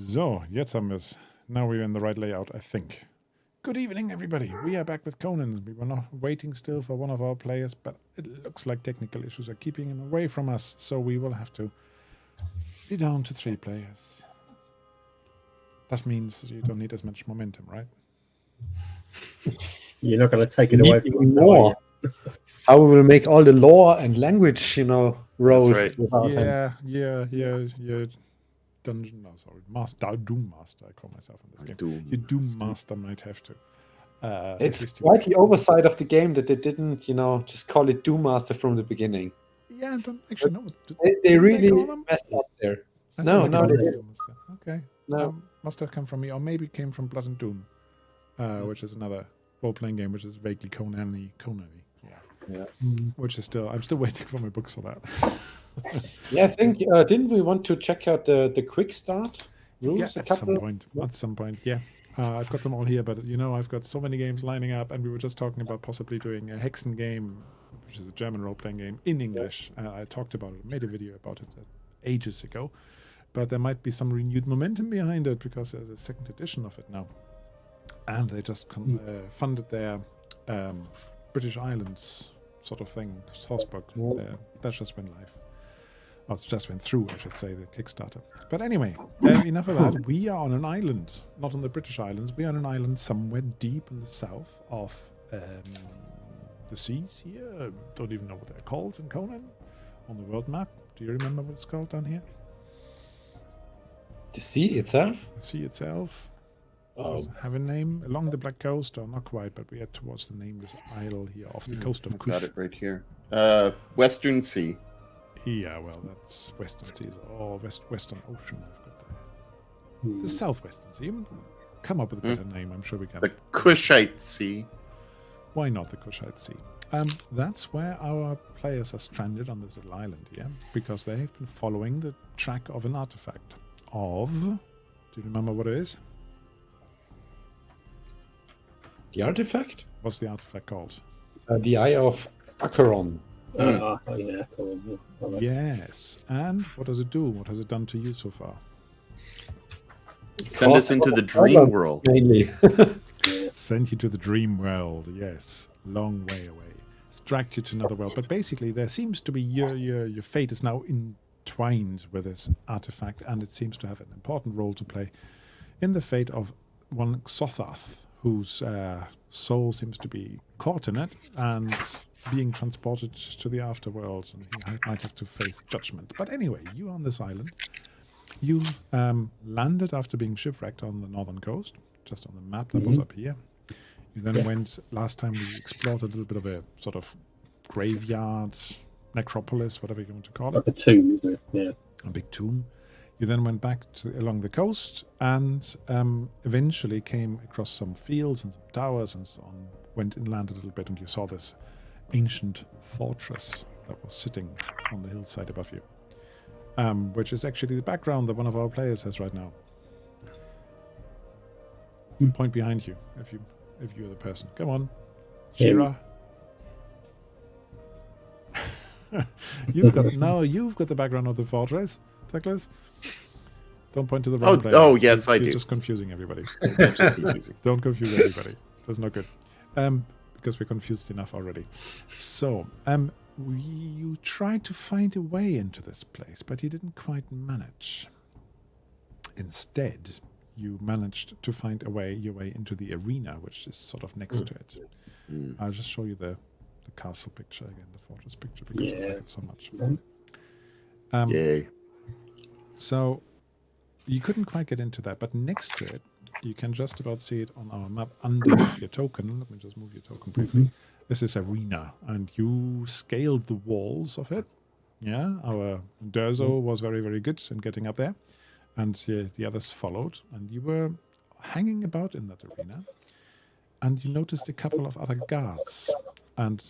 So, jetzt haben wir es. Now we're in the right layout, I think. Good evening, everybody. We are back with Conan. We were not waiting still for one of our players, but it looks like technical issues are keeping him away from us, so we will have to be down to 3 players. That means you don't need as much momentum, right? You're not going to take it away from us, more. How we will make all the lore and language, rows. That's right. Without him. Yeah. Dungeon, no, sorry, Doom Master. I call myself in this game. Your Doom Master might have to. It's quite the oversight of the game that they didn't, just call it Doom Master from the beginning. Yeah, I don't actually know. They really messed up there. No, they didn't. Okay. No. Must have come from me, or maybe it came from Blood and Doom, which is another role-playing game, which is vaguely Conan-y. Yeah. Which is I'm still waiting for my books for that. Yeah, I think didn't we want to check out the quick start rules? Yeah, at some point, yeah. I've got them all here, but I've got so many games lining up, and we were just talking about possibly doing a Hexen game, which is a German role-playing game in English. I talked about it, made a video about it ages ago, but there might be some renewed momentum behind it because there's a second edition of it now, and they just funded their British Islands sort of thing, sourcebook. That just went live. Well, it just went through, I should say, the Kickstarter. But anyway, enough of that. We are on an island, not on the British Islands. We are on an island somewhere deep in the south of the seas here. Don't even know what they're called in Conan on the world map. Do you remember what it's called down here? The sea itself? The sea itself. Does it have a name along the Black Coast, or not quite, but we are towards the nameless isle here off the coast of Kush. Got it right here. Western Sea. Yeah, well, that's Western Seas, or Western Ocean. I've got there. The Southwestern Sea. Come up with a better name, I'm sure we can. The Kushite Sea. Why not the Kushite Sea? That's where our players are stranded on this little island here, because they have been following the track of an artifact of... Do you remember what it is? The artifact? What's the artifact called? The Eye of Acheron. Yes. And what does it do? What has it done to you so far? Send us into the dream world. Mainly. Send you to the dream world, yes. Long way away. Extract you to another world. But basically, there seems to be your fate is now entwined with this artifact, and it seems to have an important role to play in the fate of one Xothath, whose soul seems to be caught in it and being transported to the afterworld, and he might have to face judgment. But anyway, you on this island. You landed after being shipwrecked on the northern coast, just on the map that was up here. You then went, last time we explored a little bit of a sort of graveyard, necropolis, whatever you want to call it. Like a tomb, isn't it? Yeah. A big tomb. You then went back along the coast and eventually came across some fields and some towers and so on. Went inland a little bit, and you saw this ancient fortress that was sitting on the hillside above you, which is actually the background that one of our players has right now. Point behind you if you're the person. Come on, Shira. You've got the background of the fortress, Douglas. Don't point to the wrong player. Oh, yes, I do. You're just confusing everybody. Just confusing. Don't confuse everybody. That's not good. Because we're confused enough already. So, you tried to find a way into this place, but you didn't quite manage. Instead, you managed to find your way into the arena, which is sort of next to it. I'll just show you the castle picture again, the fortress picture, because I like it so much. Yay. So, you couldn't quite get into that, but next to it, you can just about see it on our map under your token. Let me just move your token briefly. This is arena, and you scaled the walls of it. Yeah, our Durzo was very, very good in getting up there, and the others followed, and you were hanging about in that arena, and you noticed a couple of other guards. And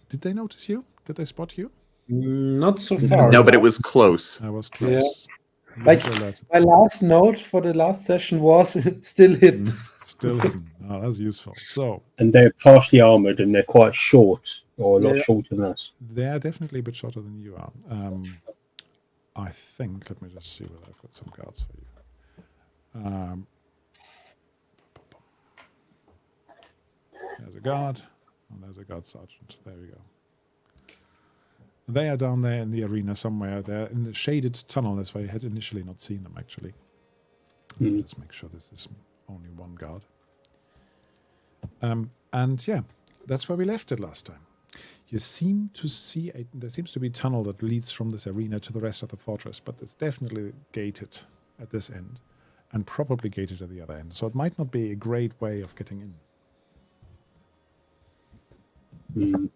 did they notice you? Did they spot you? Not so far. No, but it was close. I was close. Like, my last note for the last session was still hidden. Still hidden. Oh, that's useful. So, and they're partially armored, and they're quite short, or a lot shorter than us. They're definitely a bit shorter than you are. I think. Let me just see whether I've got some guards for you. There's a guard, and there's a guard sergeant. There we go. They are down there in the arena somewhere. They're in the shaded tunnel. That's why I had initially not seen them, actually. Let's make sure this is only one guard. And yeah, that's where we left it last time. You seem to see, there seems to be a tunnel that leads from this arena to the rest of the fortress, but it's definitely gated at this end and probably gated at the other end. So it might not be a great way of getting in.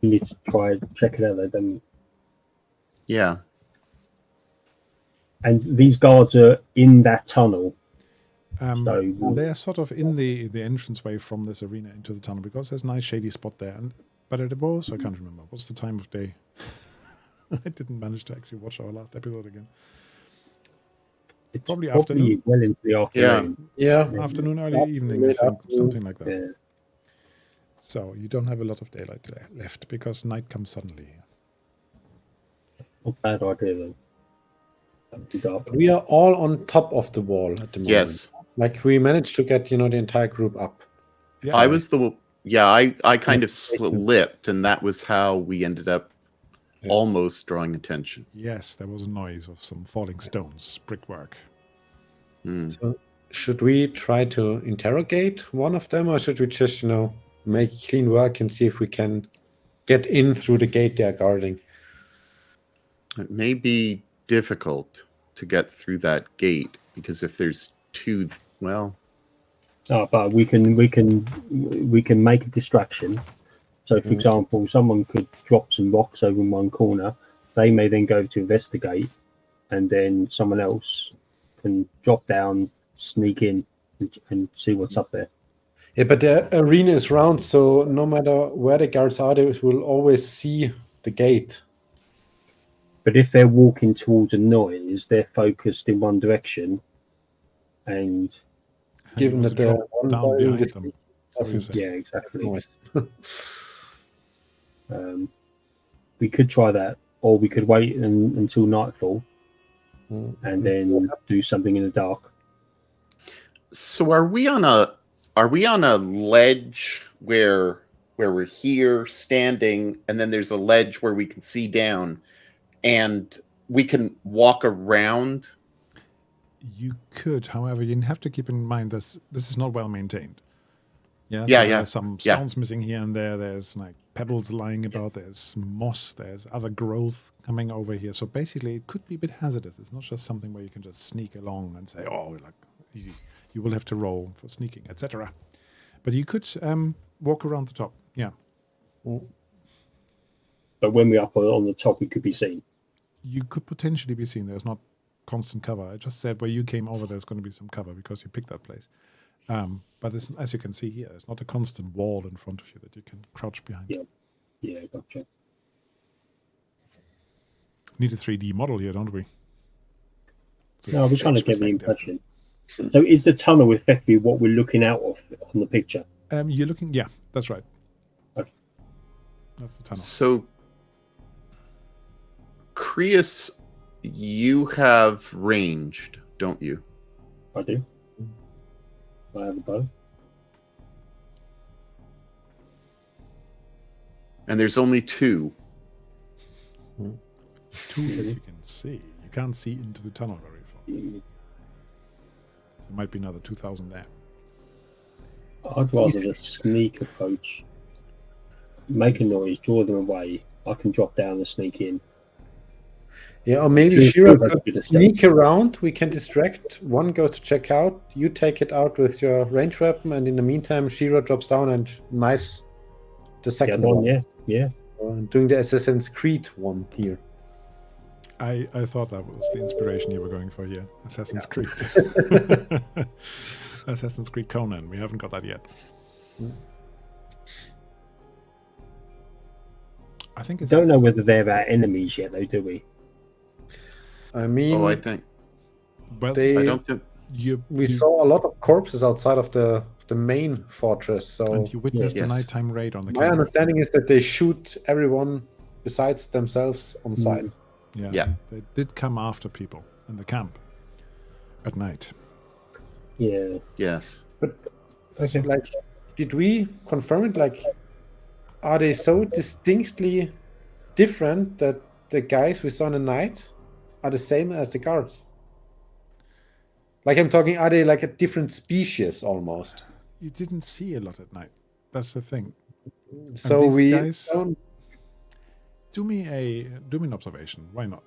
We need to try and check it out, then. Yeah. And these guards are in that tunnel. So they're sort of in the entranceway from this arena into the tunnel because there's a nice shady spot there. But it was, I can't remember, what's the time of day? I didn't manage to actually watch our last episode again. it's probably afternoon. Well into the afternoon. Yeah. Afternoon, early evening, I think, something like that. Yeah. So you don't have a lot of daylight left because night comes suddenly. Not bad idea, though. That'd be dark. We are all on top of the wall at the moment. Yes. Like we managed to get, the entire group up. Yeah. I kind of slipped, and that was how we ended up almost drawing attention. Yes, there was a noise of some falling stones, brickwork. So should we try to interrogate one of them, or should we just, make clean work and see if we can get in through the gate they're guarding? It may be difficult to get through that gate because if there's two, But we can make a distraction. So, for example, someone could drop some rocks over in one corner. They may then go to investigate, and then someone else can drop down, sneak in, and see what's up there. Yeah, but the arena is round, so no matter where the guards are, they will always see the gate. But if they're walking towards a noise, they're focused in one direction, and Given that they're drop down behind them. yeah, exactly. Noise. We could try that, or we could wait until nightfall and then do something in the dark. So are we on a ledge where we're here standing, and then there's a ledge where we can see down, and we can walk around? You could, however, you have to keep in mind this is not well maintained. Yeah, There's some stones missing here and there. There's like pebbles lying about. There's moss. There's other growth coming over here. So basically, it could be a bit hazardous. It's not just something where you can just sneak along and say, "Oh, like easy." You will have to roll for sneaking, etc. But you could walk around the top. Yeah. But when we're up on the top, we could be seen. You could potentially be seen. There's not constant cover. I just said where you came over, there's going to be some cover because you picked that place. But as you can see here, there's not a constant wall in front of you that you can crouch behind. Yeah, gotcha. Need a 3D model here, don't we? No, we're trying to get the impression. So is the tunnel effectively what we're looking out of on the picture? You're looking, yeah, that's right. Okay. That's the tunnel. So, Creus, you have ranged, don't you? I do. I have a bow. And there's only two. Two that you can see. You can't see into the tunnel very far. There might be another 2,000 there. I'd rather the sneak approach. Make a noise, draw them away. I can drop down and sneak in. Yeah, or maybe Shira could sneak around. We can distract. One goes to check out. You take it out with your range weapon, and in the meantime, Shira drops down and knives the second one. Yeah. Doing the Assassin's Creed one here. I thought that was the inspiration you were going for here. Assassin's Creed. Assassin's Creed Conan. We haven't got that yet. I think it's... Don't know whether they're our enemies yet, though, do we? I mean... Oh, I think... Well, I don't think... We saw a lot of corpses outside of the main fortress, so... And you witnessed a nighttime raid on the My understanding is that they shoot everyone besides themselves on sight. Yeah. They did come after people in the camp. at night. Yeah. Yes. Okay. Like, did we confirm it? Like, are they so distinctly different that the guys we saw in the night are the same as the guards? Like, I'm talking, are they like a different species almost? You didn't see a lot at night. That's the thing. So these we guys- don't. Do me an observation. Why not?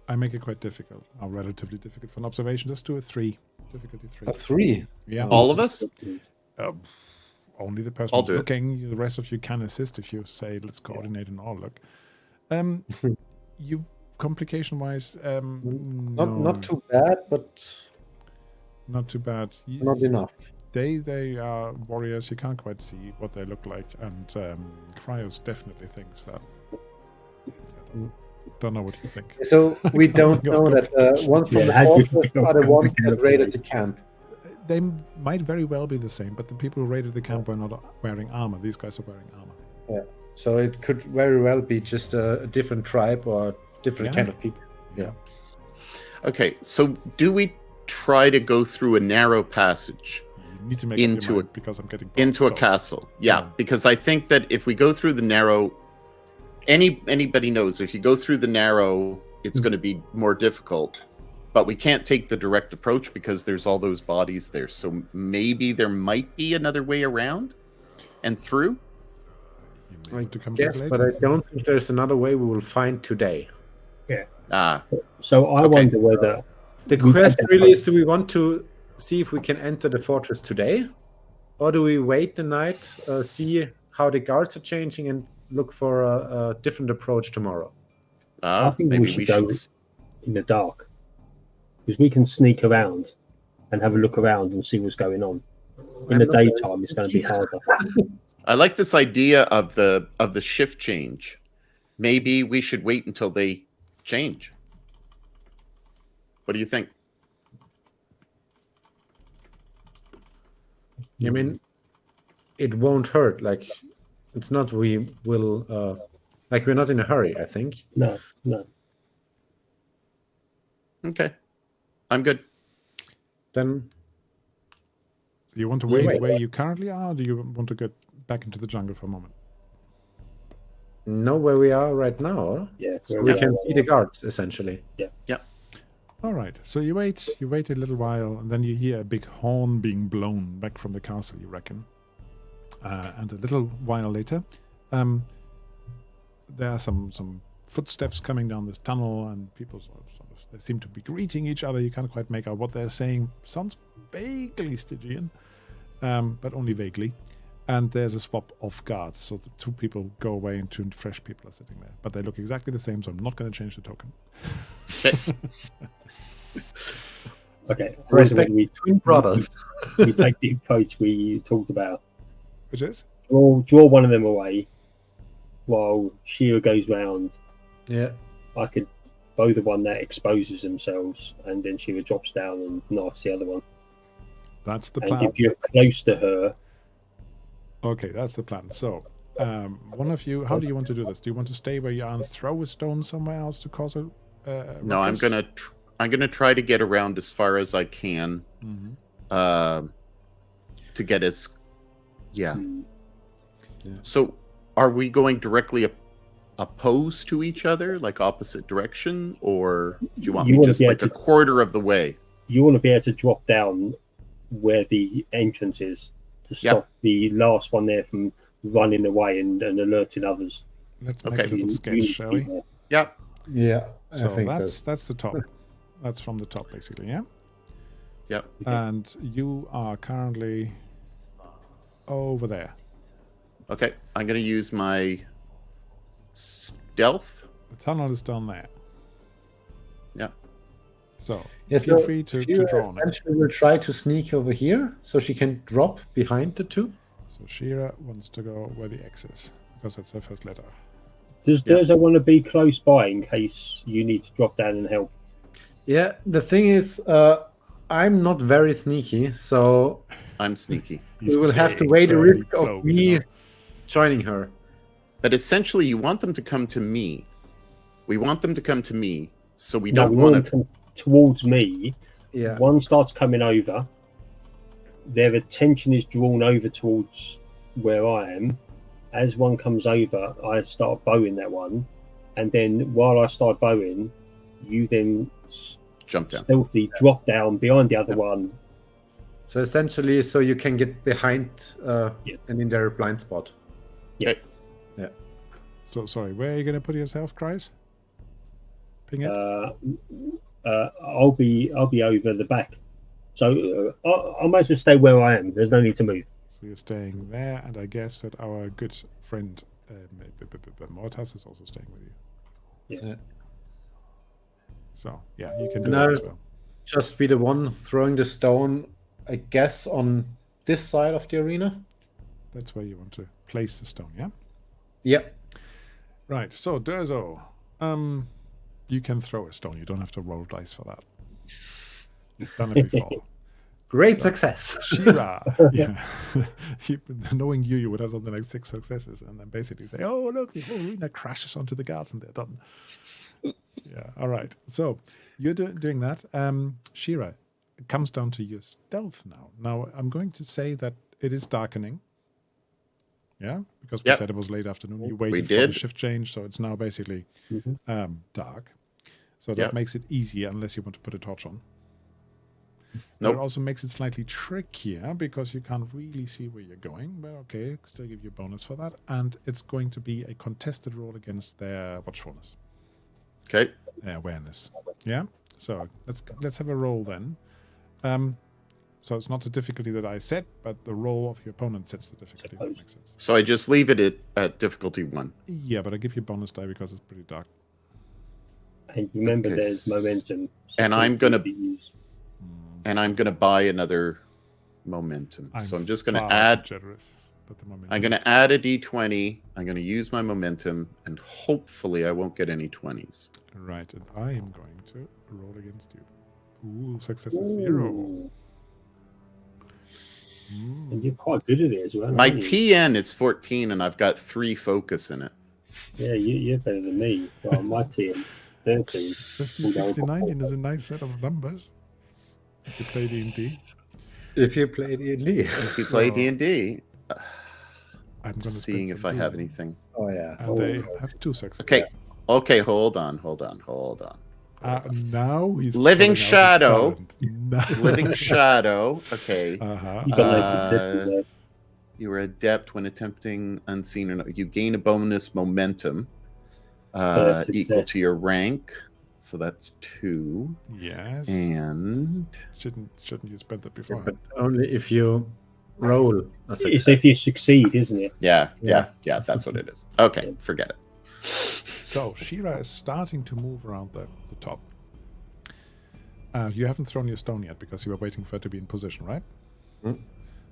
I make it quite difficult, or relatively difficult for an observation. Just do a 3. Difficulty 3. A 3. Yeah. All of us? Only the person I'll who's do it. looking. The rest of you can assist if you say, let's coordinate and all look. You, complication-wise, Not too bad, but not too bad. not enough. They are warriors. You can't quite see what they look like, and Cryos definitely thinks that. Don't know what you think. So we don't know that ones from the fortress are the ones that raided the camp. They might very well be the same, but the people who raided the camp were not wearing armor. These guys are wearing armor. Yeah. So it could very well be just a different tribe or different kind of people. Yeah. Okay, so do we try to go through a narrow passage You need to make into up your it mind because I'm getting into a so- castle? Yeah, Yeah. because I think that if we go through the narrow, anybody knows if you go through the narrow, it's going to be more difficult. But we can't take the direct approach because there's all those bodies there. So maybe there might be another way around and through. You may need to come Yes, back but later. I don't think there's another way we will find today. Ah, So I Okay. wonder whether The We question can- really is, do we want to see if we can enter the fortress today? Or do we wait the night, see how the guards are changing and look for a different approach tomorrow? I think we maybe should we go should. in the dark, because we can sneak around and have a look around and see what's going on. In the I'm not very daytime, it's going to be harder. I like this idea of the shift change. Maybe we should wait until they change. What do you think? I mean, it won't hurt. Like, it's not we will, like, we're not in a hurry, I think. No. Okay, I'm good. Then, So you want to Yeah, wait wait. where you currently are, or do you want to get back into the jungle for a moment? know where we are right now. Yeah. So we can see the guards, essentially. All right. So you wait a little while, and then you hear a big horn being blown back from the castle, you reckon. And a little while later, there are some footsteps coming down this tunnel, and people sort of they seem to be greeting each other. You can't quite make out what they're saying. Sounds vaguely Stygian, but only vaguely. And there's a swap of guards, so the 2 people go away and 2 fresh people are sitting there. But they look exactly the same, so I'm not going to change the token. Okay. Respect We twin brothers. we take the approach we talked about. Which is? Draw one of them away while Shira goes round. Yeah. I could bow the one that exposes themselves, and then Shira drops down and knifes the other one. That's the And plan. if you're close to her, Okay, that's the plan. So, one of you, how do you want to do this? Do you want to stay where you are and throw a stone somewhere else to cause a No, I'm ruckus? gonna try to get around as far as I can. Mhm. To get as yeah. Yeah. So, are we going directly opposed to each other, like opposite direction, or do you want You me wanna just be like a able to- quarter of the way? you want to be able to drop down where the entrance is to stop the last one there from running away and alerting others. Let's make Okay. a little sketch, shall we? Yeah. Yeah. So that's the top. That's from the top, basically, yeah? Yep. And you are currently over there. Okay. I'm gonna use my stealth. The tunnel is down there. Yeah. So, Yes, feel so free to Shira draw on it. essentially will try to sneak over here so she can drop behind the 2. So Shira wants to go where the X is, because that's her first letter. Does Durza want to be close by in case you need to drop down and help? Yeah, the thing is, I'm not very sneaky, so I'm sneaky. we will have to big, weigh the burly risk of bloke, me you know. joining her. But essentially, you want them to come to me. We want them to come to me, so we No, don't we want want to. them towards me. Yeah. One starts coming over. Their attention is drawn over towards where I am. As one comes over, I start bowing that one, and then while I start bowing, you then Jump down. stealthily drop down behind the other one. So essentially, so you can get behind and in their blind spot. Okay. Yeah. So sorry, where are you going to put yourself, Chris? Ping it. I'll be over the back, so I might as well stay where I am. There's no need to move. So you're staying there, and I guess that our good friend Mortas is also staying with you. Yeah. So yeah, you can do No. that as well. Just be the one throwing the stone, I guess, on this side of the arena. That's where you want to place the stone, yeah? Yep. Right, so Durzo, you can throw a stone. You don't have to roll dice for that. You've done it before. Great success. Shira, yeah. Knowing you would have something like 6 successes, and then basically say, "Oh, look, the whole arena crashes onto the guards, and they're done." Yeah. All right. So you're doing that. Shira, it comes down to your stealth now. Now I'm going to say that it is darkening. Yeah, because we said it was late afternoon. You waited for the shift change, so it's now basically dark. So that makes it easier unless you want to put a torch on. But it also makes it slightly trickier because you can't really see where you're going. But okay, still give you a bonus for that. And it's going to be a contested roll against their watchfulness. Okay. Their awareness. Yeah? So let's have a roll then. So it's not the difficulty that I set, but the roll of your opponent sets the difficulty. That makes sense. So I just leave it at difficulty 1. Yeah, but I give you a bonus die because it's pretty dark. And remember, there's momentum. So and I'm gonna be used. And I'm gonna buy another momentum. So I'm just gonna far add. too generous that the momentum I'm gonna add a d20. I'm gonna use my momentum, and hopefully I won't get any 20s. Right, and I am going to roll against you. Ooh, success is 0. And you're quite good at it as well. My aren't you? TN is 14, and I've got 3 focus in it. Yeah, you're better than me. Well, my team, 13. 15, 16, 19 is a nice set of numbers. If you play D&D. If you play D&D. If you play So, D&D, I'm going to seeing if I have anything. Oh, yeah. And they have 2 successes. Okay, hold on. Now he's Living pulling out his Shadow. talent. No. Living Shadow. Okay. You got no successes there. You are adept when attempting unseen or no. You gain a bonus momentum equal Success. to your rank. So that's 2. Yes. And Shouldn't you spend that before? But only if you roll a It's success. if you succeed, isn't it? yeah, that's what it is. Okay, forget it. So Shira is starting to move around the top. You haven't thrown your stone yet because you were waiting for it to be in position, right? Mm.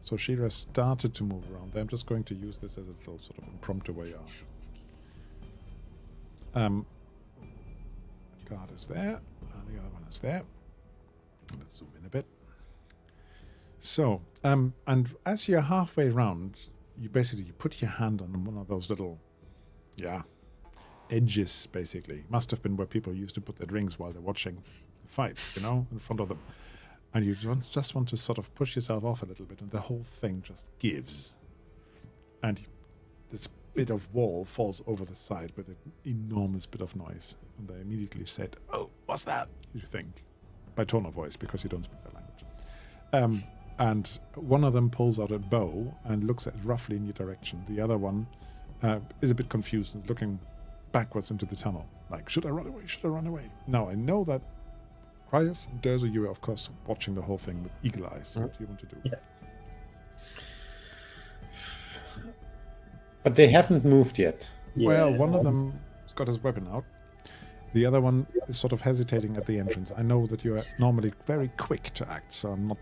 So Shira started to move around there. I'm just going to use this as a little sort of impromptu way out. Guard is there, and the other one is there. Let's zoom in a bit. So, and as you're halfway around, you put your hand on one of those little, edges, basically. Must have been where people used to put their drinks while they're watching the fights, in front of them. And you just want to sort of push yourself off a little bit, and the whole thing just gives. And this bit of wall falls over the side with an enormous bit of noise. And they immediately said, "Oh, what's that?" you think, by tone of voice, because you don't speak that language. And one of them pulls out a bow and looks at it roughly in your direction. The other one is a bit confused and is looking backwards into the tunnel. Like, should I run away? Should I run away? Now, I know that Kryas and Durzo, you were, of course, watching the whole thing with eagle eyes. So what do you want to do? Yeah. But they haven't moved yet. Well, one of them has got his weapon out. The other one is sort of hesitating at the entrance. I know that you are normally very quick to act, so I'm not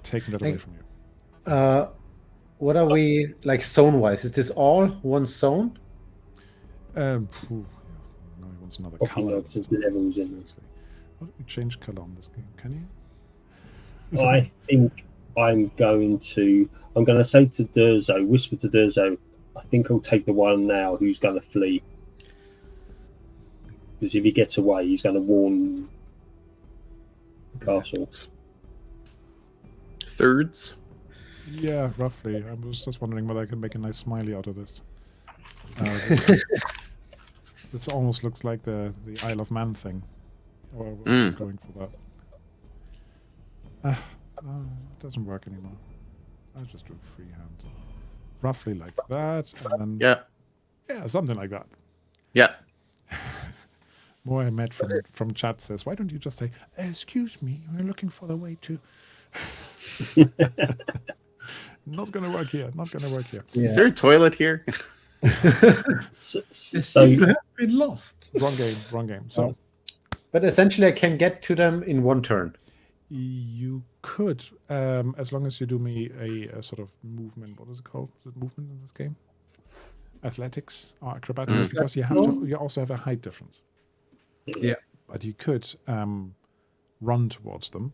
taking that away from you. What are we, like, zone-wise? Is this all one zone? No, he wants another color. Levels, isn't it? How do you change color on this game? Can you? I think I'm going to say to Durzo, whisper to Durzo, I think I'll take the one now who's going to flee. Because if he gets away, he's going to warn castle. Thirds. Yeah, roughly. I was just wondering whether I can make a nice smiley out of this. This almost looks like the Isle of Man thing. Or was going for that. It doesn't work anymore. I'll just do freehand. Roughly like that, and then yeah, something like that. Yeah. Mohammed from chat says, "Why don't you just say, excuse me, we're looking for the way to..." Not gonna work here. Not gonna work here. Yeah. Is there a toilet here? The secret has been lost. Wrong game. Wrong game. So, but essentially, I can get to them in one turn. you could, as long as you do me a sort of movement. What is it called? Is it movement in this game? Athletics or acrobatics? Because you have to. You also have a height difference. Yeah. But you could run towards them.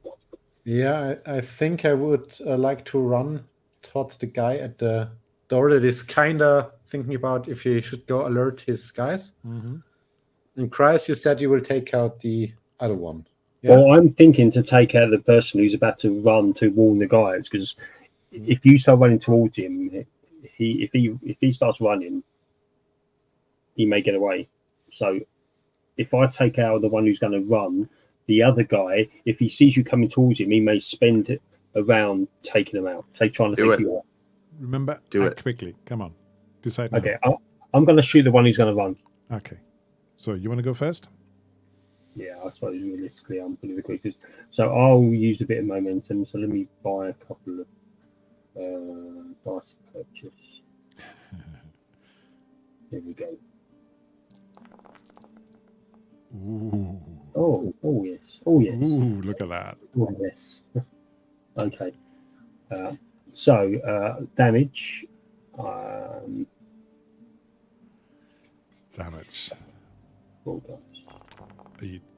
Yeah, I think I would like to run towards the guy at the door that is kind of thinking about if he should go alert his guys. Mm-hmm. And Christ, you said you will take out the other one. Yeah. Well, I'm thinking to take out the person who's about to run to warn the guys, because if you start running towards him, if he starts running, he may get away. So if I take out the one who's going to run, the other guy, if he sees you coming towards him, he may spend a round taking them out. Trying to take you out. Remember, do it quickly. Come on, decide. Now. Okay, I'm going to shoot the one who's going to run. Okay, so you want to go first? Yeah, I suppose realistically I'm probably the quickest. So I'll use a bit of momentum. So let me buy a couple of dice purchase. Here we go. Ooh. Oh yes. Oh yes. Ooh, look at that. Oh yes. Okay. So damage. Damage. Well done.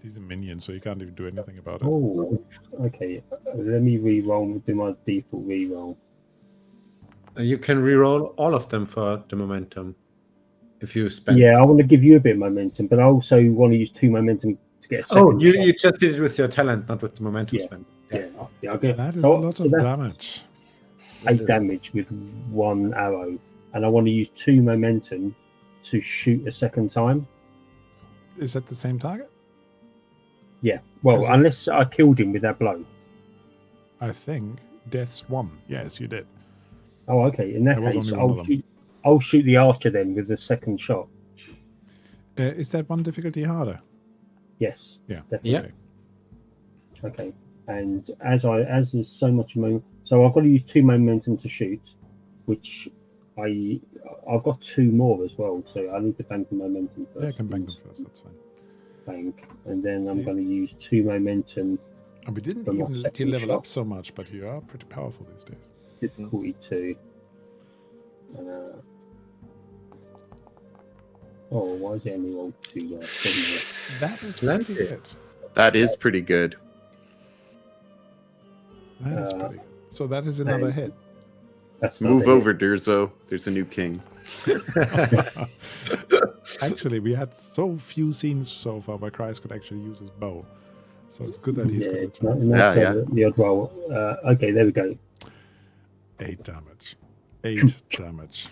He's a minion, so you can't even do anything about it. Oh, okay. Let me re-roll. Do my default re-roll. You can re-roll all of them for the momentum if you spend. Yeah, I want to give you a bit of momentum, but I also want to use 2 momentum to get a second. Oh, you just did it with your talent, not with the momentum spend. Yeah. Okay. That is a lot of damage. 8 damage with 1 arrow, and I want to use 2 momentum to shoot a second time. Is that the same target? Yeah. Well, unless I killed him with that blow. I think death's 1. Yes, you did. Oh, okay. In that There was case, only one I'll shoot the archer then with the second shot. Is that one difficulty harder? Yes. Yeah. Definitely. Yeah. Okay. And as there's so much momentum, so I've got to use 2 momentum to shoot, which I've got 2 more as well. So I need to bank the momentum first. Yeah, I can bank them first. That's fine. Bank, and then I'm going to use 2 momentum. And we didn't From even what let you second level shot? up so much, but you are pretty powerful these days. Difficulty 2. Why is it only rolled 2 there? That is pretty good. That is pretty good. That is pretty good. So that is another hit. That's Move over, Durzo. There's a new king. Actually, we had so few scenes so far where Christ could actually use his bow. So it's good that he's got a chance. The odd roll. Okay, there we go. 8 damage. 8 damage.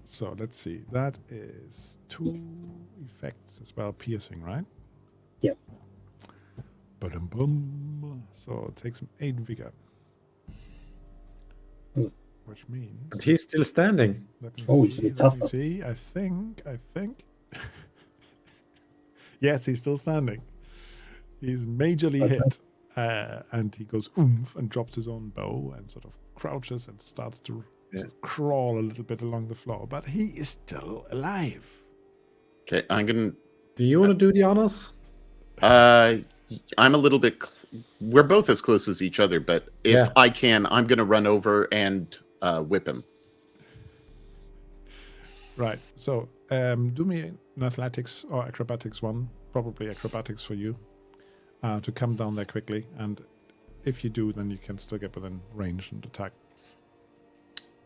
So let's see. That is 2 effects as well, piercing, right? Yep. Boom, boom. So it takes him 8 vigor. Which means... But he's still standing. Let me Oh, it's a see, bit let me tougher. see. I think. Yes, he's still standing. He's majorly hit. And he goes oomph and drops his own bow and sort of crouches and starts to sort of crawl a little bit along the floor. But he is still alive. Okay, I'm gonna. Do you want to do the honors? I'm a little bit. We're both as close as each other, but if I can, I'm gonna run over and whip him. Right. So do me an athletics or acrobatics one. Probably acrobatics for you. To come down there quickly. And if you do, then you can still get within range and attack.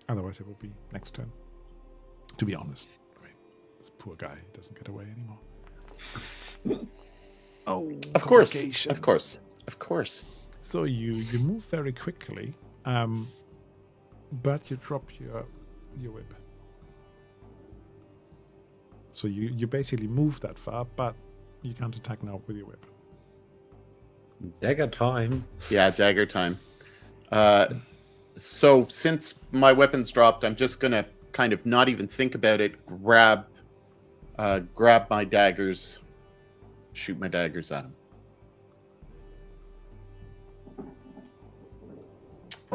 Otherwise, it will be next turn. To be honest. I mean, this poor guy doesn't get away anymore. Oh, Of course, complication. of course, of course. So you move very quickly, but you drop your whip. So you basically move that far, but you can't attack now with your whip. Dagger time. Yeah, dagger time. So since my weapon's dropped, I'm just gonna kind of not even think about it. Grab my daggers, shoot my daggers at him.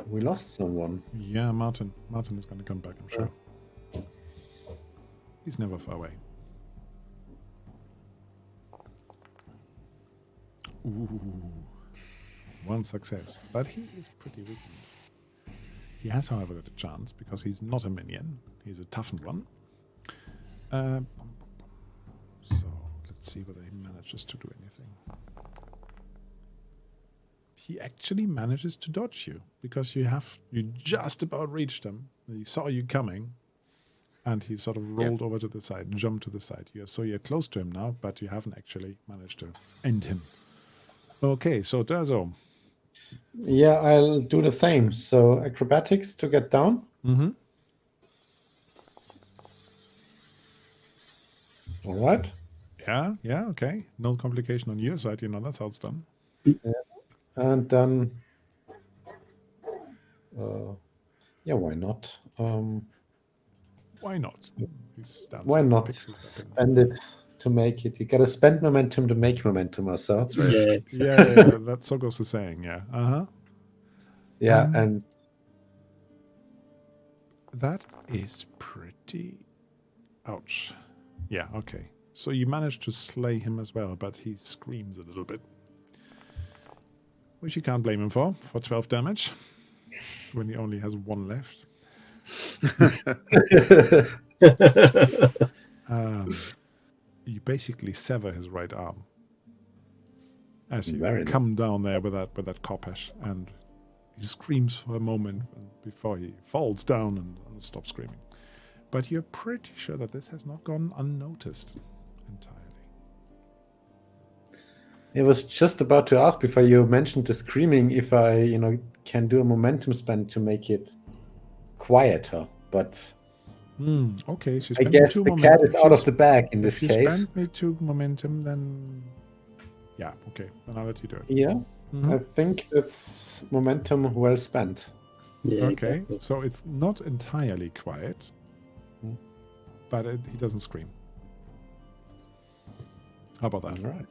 We lost someone. Yeah, Martin. Martin is going to come back, I'm sure. He's never far away. Ooh. One success. But he is pretty weakened. He has, however, got a chance because he's not a minion. He's a toughened one. So let's see whether he manages to do anything. He actually manages to dodge you because you just about reached him. He saw you coming, and he sort of rolled over to the side, jumped to the side. You're close to him now, but you haven't actually managed to end him. Okay, so Dazo. Yeah, I'll do the same. So acrobatics to get down. Mm-hmm. All right. Yeah, okay. No complication on your side. That's how it's done. And then, why not? Why not? Why not spend it to make it? You gotta spend momentum to make momentum, Marcel. That's right. Yeah, Yeah. That's so goes the saying. Yeah. Yeah, and that is pretty. Ouch. Yeah. Okay. So you managed to slay him as well, but he screams a little bit. Which you can't blame him for 12 damage, when he only has 1 left. You basically sever his right arm as you come down there with that Kopesh, and he screams for a moment before he falls down and stops screaming. But you're pretty sure that this has not gone unnoticed entirely. I was just about to ask before you mentioned the screaming if I, can do a momentum spend to make it quieter. But okay, so I guess the cat is out of the bag in this case. If you spend me 2 momentum, then yeah, okay, then I'll let you do it. Yeah, Mm-hmm. I think it's momentum well spent. Yeah, okay, exactly. So it's not entirely quiet, but he doesn't scream. How about that? All right.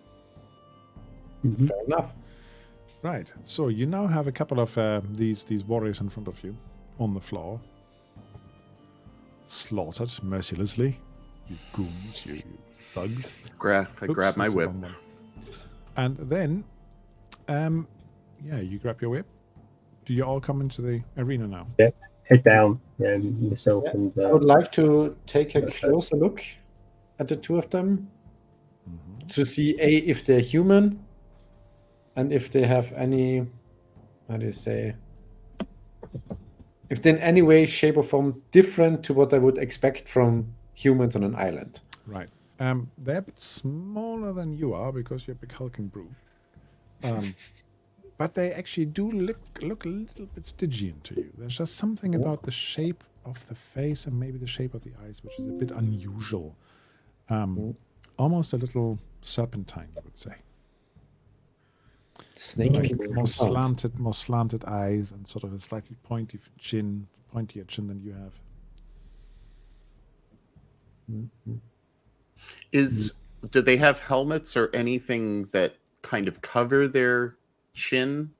Mm-hmm. Fair enough. Right. So you now have a couple of these warriors in front of you on the floor, slaughtered mercilessly. You goons, you thugs. I grab my that's the whip. wrong one. And then, you grab your whip. Do you all come into the arena now? Yeah. Head down, myself and. I would like to take a closer look at the 2 of them to see if they're human. And if they have any, if they're in any way, shape, or form different to what I would expect from humans on an island. Right. They're a bit smaller than you are because you're a big hulking brute. But they actually do look a little bit Stygian to you. There's just something about the shape of the face and maybe the shape of the eyes, which is a bit unusual. Almost a little serpentine, I would say. Snake more slanted eyes and sort of a slightly pointier chin than you have. Do they have helmets or anything that kind of cover their chin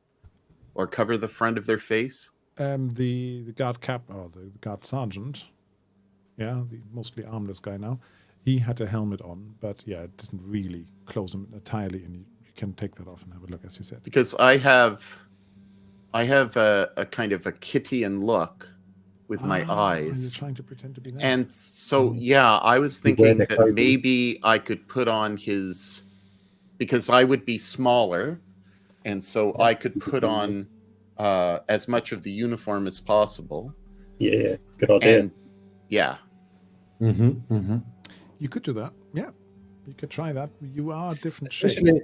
or cover the front of their face? The guard the guard sergeant, the mostly armless guy now, he had a helmet on, but it didn't really close him entirely, and you can take that off and have a look, as you said. Because I have a kind of a Kittian look with my eyes. You're trying to pretend to be that. And so, I was thinking that maybe I could put on his, because I would be smaller, and so I could put on as much of the uniform as possible. Yeah, good idea. And You could do that. Yeah, you could try that. You are a different shape. Especially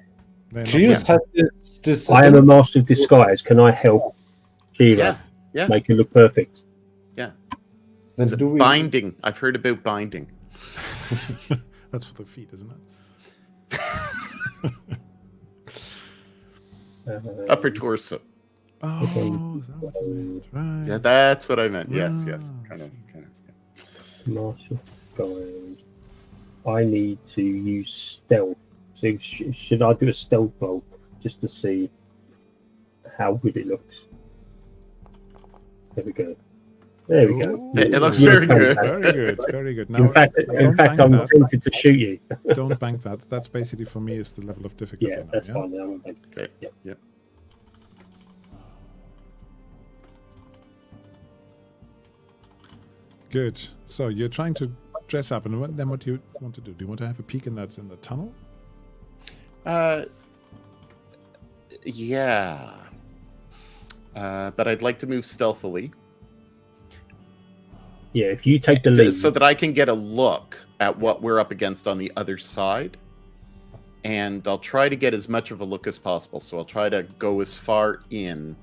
They're not Curious bad. has this. I am a master of disguise. Can I help Shira Yeah. make it look perfect? Then It's do we? binding. I've heard about binding. That's for the feet, isn't it? Upper torso. Oh, is that what it means? Right. Yeah, that's what I meant. Yes. Ah, Kind I of. see. Master disguise. I need to use stealth. So should I do a stealth roll just to see how good it looks? There we go. There we go. Ooh, It looks You're very good. Very good. Very good. Now, In fact, don't bank I'm that. tempted to shoot you. Don't bank that. That's basically for me is the level of difficulty. Yeah, now, that's yeah? fine. Now I'm okay. Okay. Yeah. Yep. Good. So you're trying to dress up, and then what do you want to do? Do you want to have a peek in the tunnel? Yeah. But I'd like to move stealthily Yeah, if you take the lead. so that I can get a look at what we're up against on the other side. And I'll try to get as much of a look as possible. So I'll try to go as far in,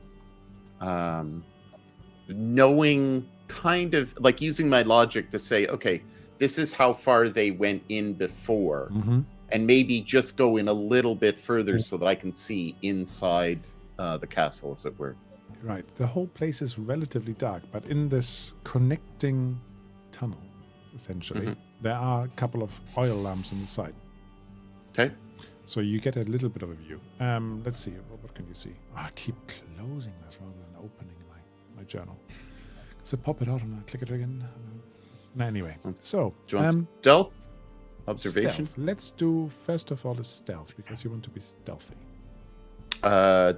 knowing kind of like using my logic to say, okay, this is how far they went in before. Mm-hmm. And maybe just go in a little bit further so that I can see inside the castle, as it were. Right. The whole place is relatively dark, but in this connecting tunnel, essentially, there are a couple of oil lamps on the side. Okay. So you get a little bit of a view. Let's see. What can you see? Oh, I keep closing this rather than opening my journal. So pop it out and I click it again. No, anyway, so Do you want stealth? Observation? stealth. Let's do first of all a stealth because you want to be stealthy.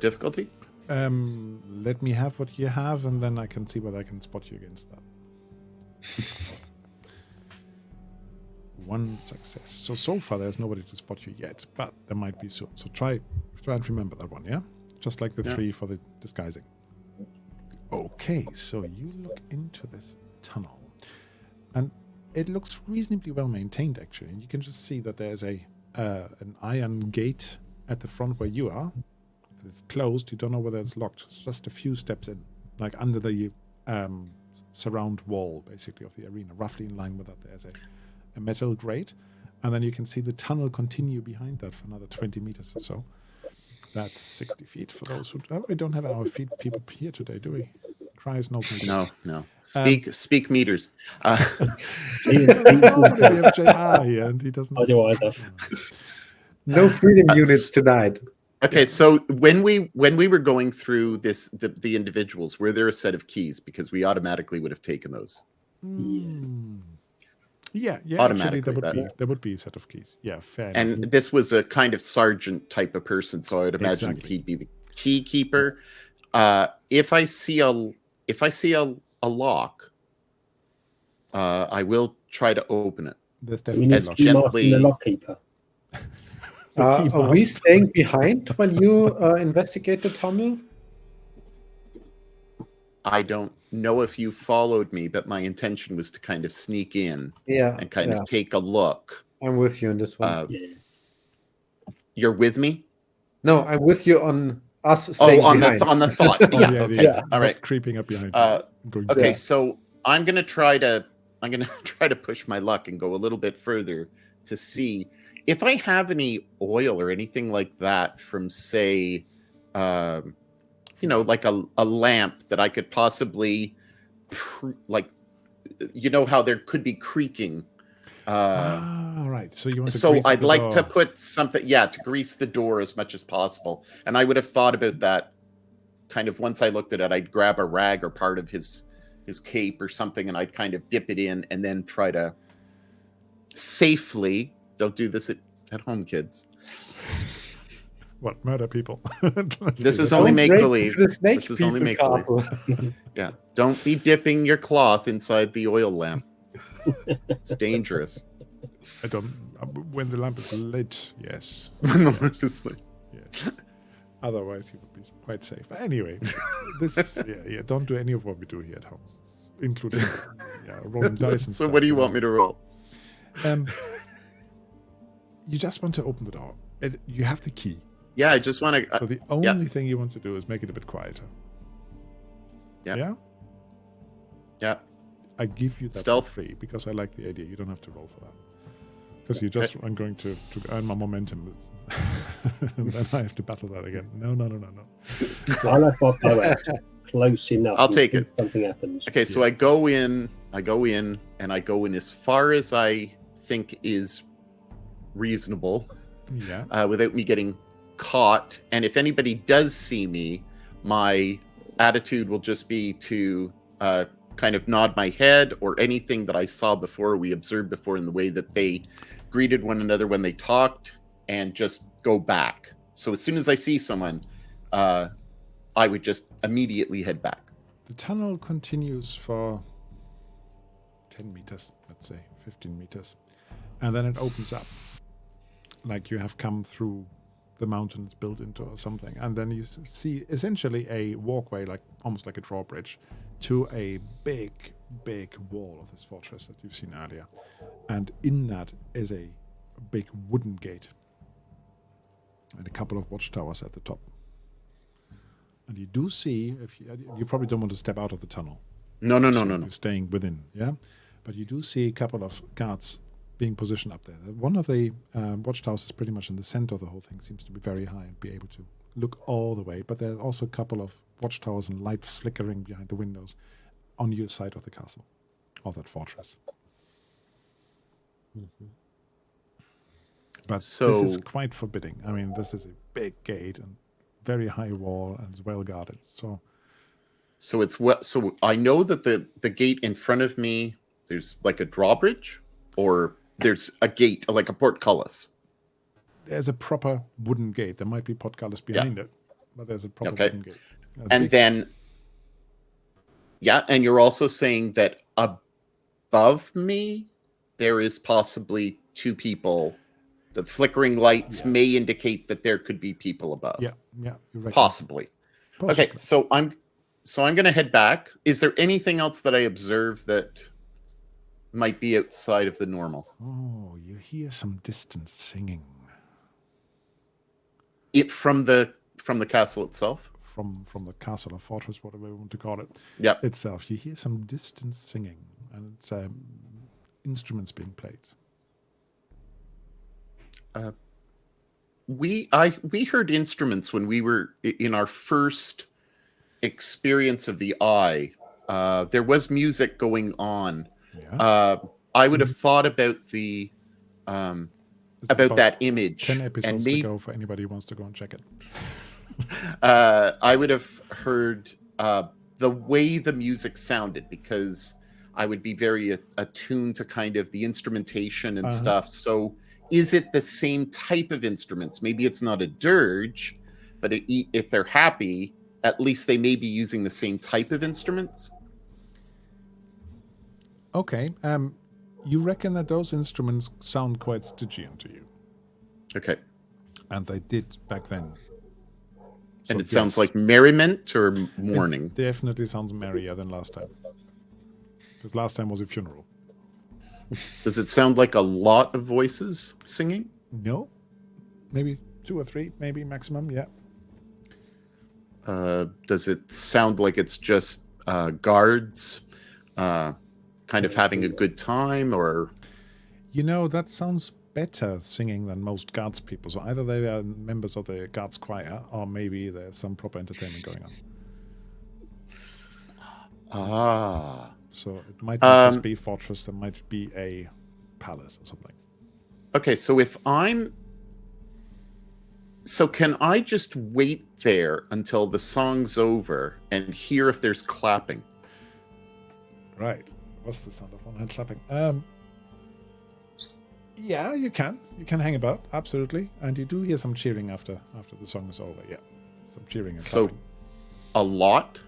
Difficulty? Let me have what you have, and then I can see whether I can spot you against that. One success. So far there's nobody to spot you yet, but there might be soon. So try and remember that one, yeah? Just like the 3 for the disguising. Okay, so you look into this tunnel, and it looks reasonably well maintained, actually. And you can just see that there's an iron gate at the front where you are. It's closed. You don't know whether it's locked. It's just a few steps in, like under the surround wall, basically, of the arena, roughly in line with that. There's a metal grate, and then you can see the tunnel continue behind that for another 20 meters or so. That's 60 feet for those who... Oh, we don't have our feet people here today, do we? Cries no meters. No. Speak meters. We have JR here, and he doesn't... I do either. No freedom units tonight. Okay, so when we were going through this, the individuals, were there a set of keys? Because we automatically would have taken those. Yeah. Automatically, Actually, there would be a set of keys. Yeah, fair enough. And this was a kind of sergeant type of person, so I would imagine Exactly. he'd be the key keeper. If I see a lock, I will try to open it. There's We definitely need a to lock. keep Gently- marking the lockkeeper. Are we staying behind while you investigate the tunnel? I don't know if you followed me, but my intention was to kind of sneak in Yeah. and kind of take a look. I'm with you on this one. You're with me? No, I'm with you on us staying on behind. the thought. Oh, Yeah. Okay. yeah. All right. Creeping up behind you. Going Okay. Yeah. So I'm gonna try to push my luck and go a little bit further to see if I have any oil or anything like that from, say, like a lamp that I could possibly, like, you know how there could be creaking. All right. So you want to So grease I'd the like to door. put something, to grease the door as much as possible. And I would have thought about that kind of once I looked at it. I'd grab a rag or part of his cape or something, and I'd kind of dip it in and then try to safely, don't do this at home, kids. What, murder people? This is only Don't make break believe. the snake This is only people, make believe. Carl. Yeah. Don't be dipping your cloth inside the oil lamp. It's dangerous. I don't. When the lamp is lit, yes. When the lamp is lit. Yeah. Otherwise, he would be quite safe. But anyway, this. Yeah. Don't do any of what we do here at home, including rolling dice and So stuff. what do you want me to roll? You just want to open the door. You have the key. Yeah, I just want to. So the only thing you want to do is make it a bit quieter. Yeah. Yeah? Yeah. I give you that Stealth. for free because I like the idea. You don't have to roll for that. Because you just, I'm going to earn my momentum. And then I have to battle that again. No. I like my bow out close enough. I'll take if it. Something happens. Okay, so I go in, and I go in as far as I think is reasonable, without me getting caught. And if anybody does see me, my attitude will just be to kind of nod my head, or anything that I saw before, we observed before, in the way that they greeted one another when they talked, and just go back. So as soon as I see someone, I would just immediately head back. The tunnel continues for 10 meters, let's say, 15 meters. And then it opens up. Like you have come through the mountains built into or something. And then you see essentially a walkway, like almost like a drawbridge, to a big wall of this fortress that you've seen earlier. And in that is a big wooden gate. And a couple of watchtowers at the top. And you do see, if you probably don't want to step out of the tunnel. No. You're staying within, yeah? But you do see a couple of guards being positioned up there. One of the watchtowers is pretty much in the center of the whole thing, seems to be very high and be able to look all the way. But there's also a couple of watchtowers and lights flickering behind the windows on your side of the castle, of that fortress. Mm-hmm. But So- this is quite forbidding. I mean, this is a big gate and very high wall, and it's well guarded. So So I know that the gate in front of me, there's like a drawbridge, or there's a gate, like a portcullis. there's a proper wooden gate. There might be portcullis behind it, but there's a proper Okay. wooden gate. And then, and you're also saying that above me, there is possibly two people. The flickering lights may indicate that there could be people above. Yeah, you're right. Possibly. Okay, so I'm going to head back. Is there anything else that I observe that might be outside of the normal? Oh, you hear some distant singing It from the castle itself? from the castle or fortress, whatever you want to call it. Yep. Itself. You hear some distant singing, and it's instruments being played. We heard instruments when we were in our first experience of the eye. There was music going on. Yeah. I would have thought about the This is about that image, 10 episodes and maybe ago for anybody who wants to go and check it. I would have heard the way the music sounded, because I would be very attuned to kind of the instrumentation and stuff. So is it the same type of instruments? Maybe it's not a dirge, but if they're happy, at least they may be using the same type of instruments. Okay. You reckon that those instruments sound quite Stygian to you? Okay. And they did back then. And So it sounds yes, like merriment or mourning. It definitely sounds merrier than last time. Because last time was a funeral. Does it sound like a lot of voices singing? No. Maybe 2 or 3, maybe maximum, yeah. Does it sound like it's just guards kind of having a good time, or? You know, that sounds better singing than most guards people. So either they are members of the guards choir, or maybe there's some proper entertainment going on. So it might not just be a fortress, there might be a palace or something. Okay, so can I just wait there until the song's over and hear if there's clapping? Right. What's the sound of one hand clapping? Yeah, you can. You can hang about, absolutely. And you do hear some cheering after the song is over, yeah. Some cheering and So, clapping. a lot?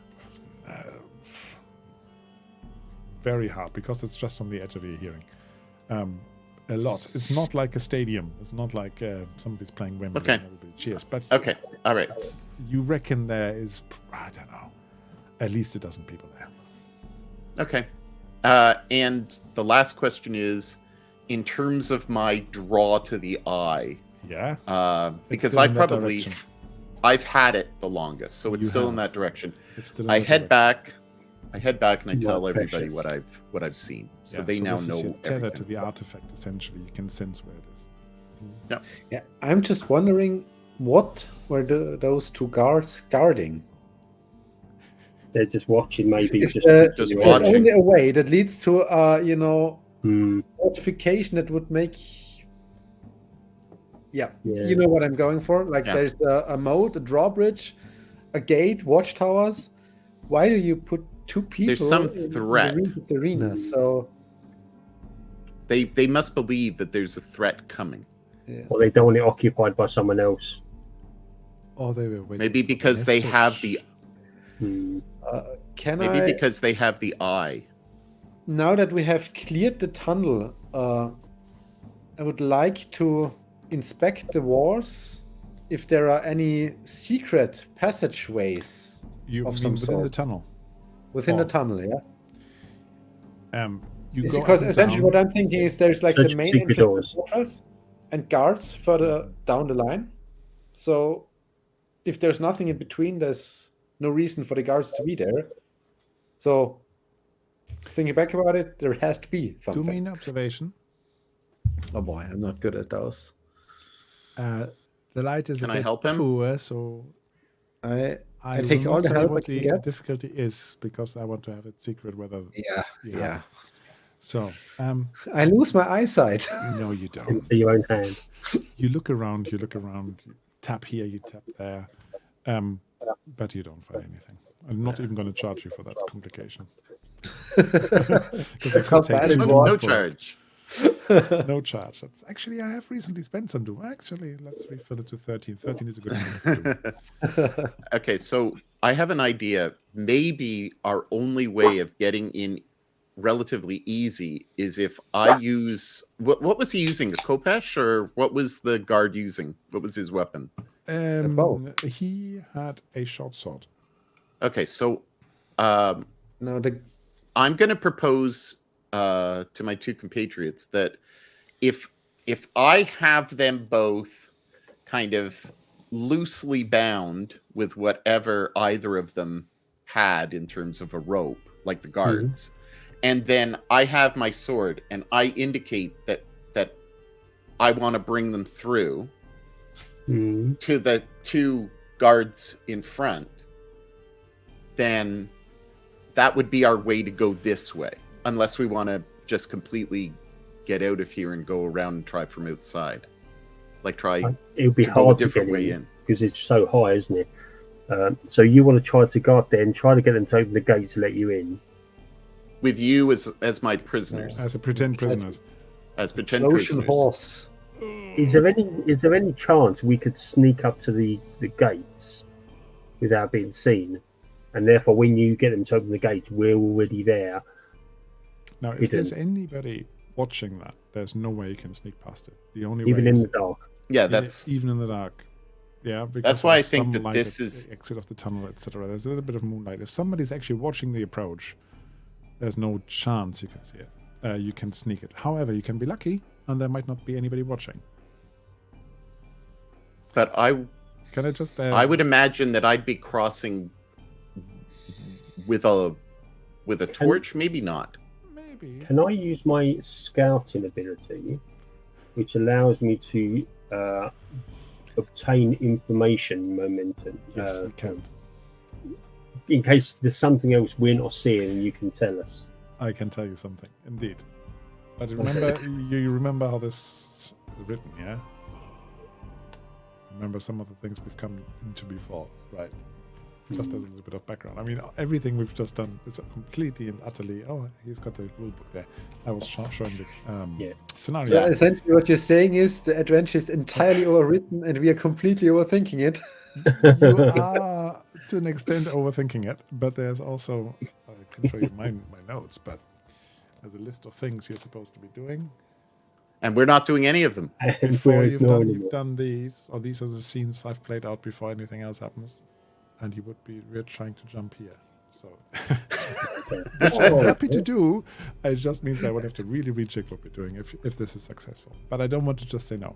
Very hard, because it's just on the edge of your hearing. A lot. It's not like a stadium. It's not like somebody's playing Wembley Okay. and everybody cheers. But Okay, all right. you reckon there is, I don't know, at least a dozen people there. Okay. And the last question is, in terms of my draw to the eye, Yeah. Because still I in that probably direction. I've had it the longest, so it's You still in have. that direction. It's still in I that head direction. back and I My tell everybody precious. what I've seen, so Yeah, they now this know is your tether to everything. the artifact. Essentially, you can sense where it is. Yeah, I'm just wondering what were those two guards guarding? They're just watching, maybe If, just if Just there's watching. only a way that leads to Hmm, notification that would make yeah. you know what I'm going for. Like Yeah. there's a moat, a drawbridge, a gate, watchtowers. Why do you put two people There's some in threat. the range of the arena? Hmm. So They must believe that there's a threat coming. yeah. Or they don't want it occupied by someone else. Oh, they were waiting. Maybe for the because they have the message. Hmm. Can maybe I because they have the eye. now that we have cleared the tunnel, I would like to inspect the walls if there are any secret passageways You of mean some within the sort. tunnel? within Oh. the tunnel. Yeah, You it's go because up and essentially down. what I'm thinking is there's like Search the for main secret entrance to doors. the fortress and guards further down the line. So if there's nothing in between, there's no reason for the guards to be there. So thinking back about it, there has to be Do something. me an observation. Oh boy, I'm not good at those. The light is Can a I bit help him? poor, so I I take will all not the tell you help I what can the get. difficulty is because I want to have it secret whether Yeah, you yeah. have it. So, I lose my eyesight. no, you don't. Into your own hand. You look around, you tap here, you tap there, but you don't find anything. I'm not even going to charge you for that complication. That's how bad it No, was. no charge. No charge. That's actually, I have recently spent some doom. Actually, let's refill it to 13. 13 is a good number. For doom. Okay, so I have an idea. Maybe our only way of getting in relatively easy is if I use what was he using? A Kopesh, or what was the guard using? What was his weapon? bow. He had a short sword. Okay, so No, the I'm going to propose to my two compatriots that if I have them both kind of loosely bound with whatever either of them had in terms of a rope, like the guards, and then I have my sword and I indicate that I want to bring them through Hmm. to the two guards in front, then that would be our way to go this way, unless we want to just completely get out of here and go around and try from outside. Like try It would be to go a hard to different get way in in. because it's so high, isn't it? So you want to try to guard there and try to get them to open the gate to let you in. With you as my prisoners, As a pretend prisoners. as pretend Trojan prisoners. horse. Is there any chance we could sneak up to the gates without being seen, and therefore when you get them to open the gates, we're already there? Now, if there's anybody watching that, there's no way you can sneak past it. The only Even way in is the dark. Yeah, that's even in the dark. Yeah, because That's why I there's think some that light this at is- the exit of the tunnel, etc. There's a little bit of moonlight. If somebody's actually watching the approach, there's no chance you can see it. You can sneak it. However, you can be lucky, and there might not be anybody watching. but Can I just? I would imagine that I'd be crossing with a torch, maybe not. Maybe. Can I use my scouting ability, which allows me to obtain information momentum? Yes, you can. In case there's something else we're not seeing, and you can tell us. I can tell you something, indeed. But remember, you remember how this is written, yeah? Remember some of the things we've come into before, right? Just as a little bit of background. I mean, everything we've just done is completely and utterly. Oh, he's got the rule book there. I was showing the scenario. So essentially, what you're saying is the adventure is entirely overwritten, and we are completely overthinking it. You are to an extent overthinking it, but there's also, I can show you my notes, but there's a list of things you're supposed to be doing. And we're not doing any of them. And Before we're you've ignoring done it. these, or these are the scenes I've played out before anything else happens. And we're trying to jump here. So, which I'm happy to do. It just means I would have to really recheck what we're doing if this is successful. But I don't want to just say no.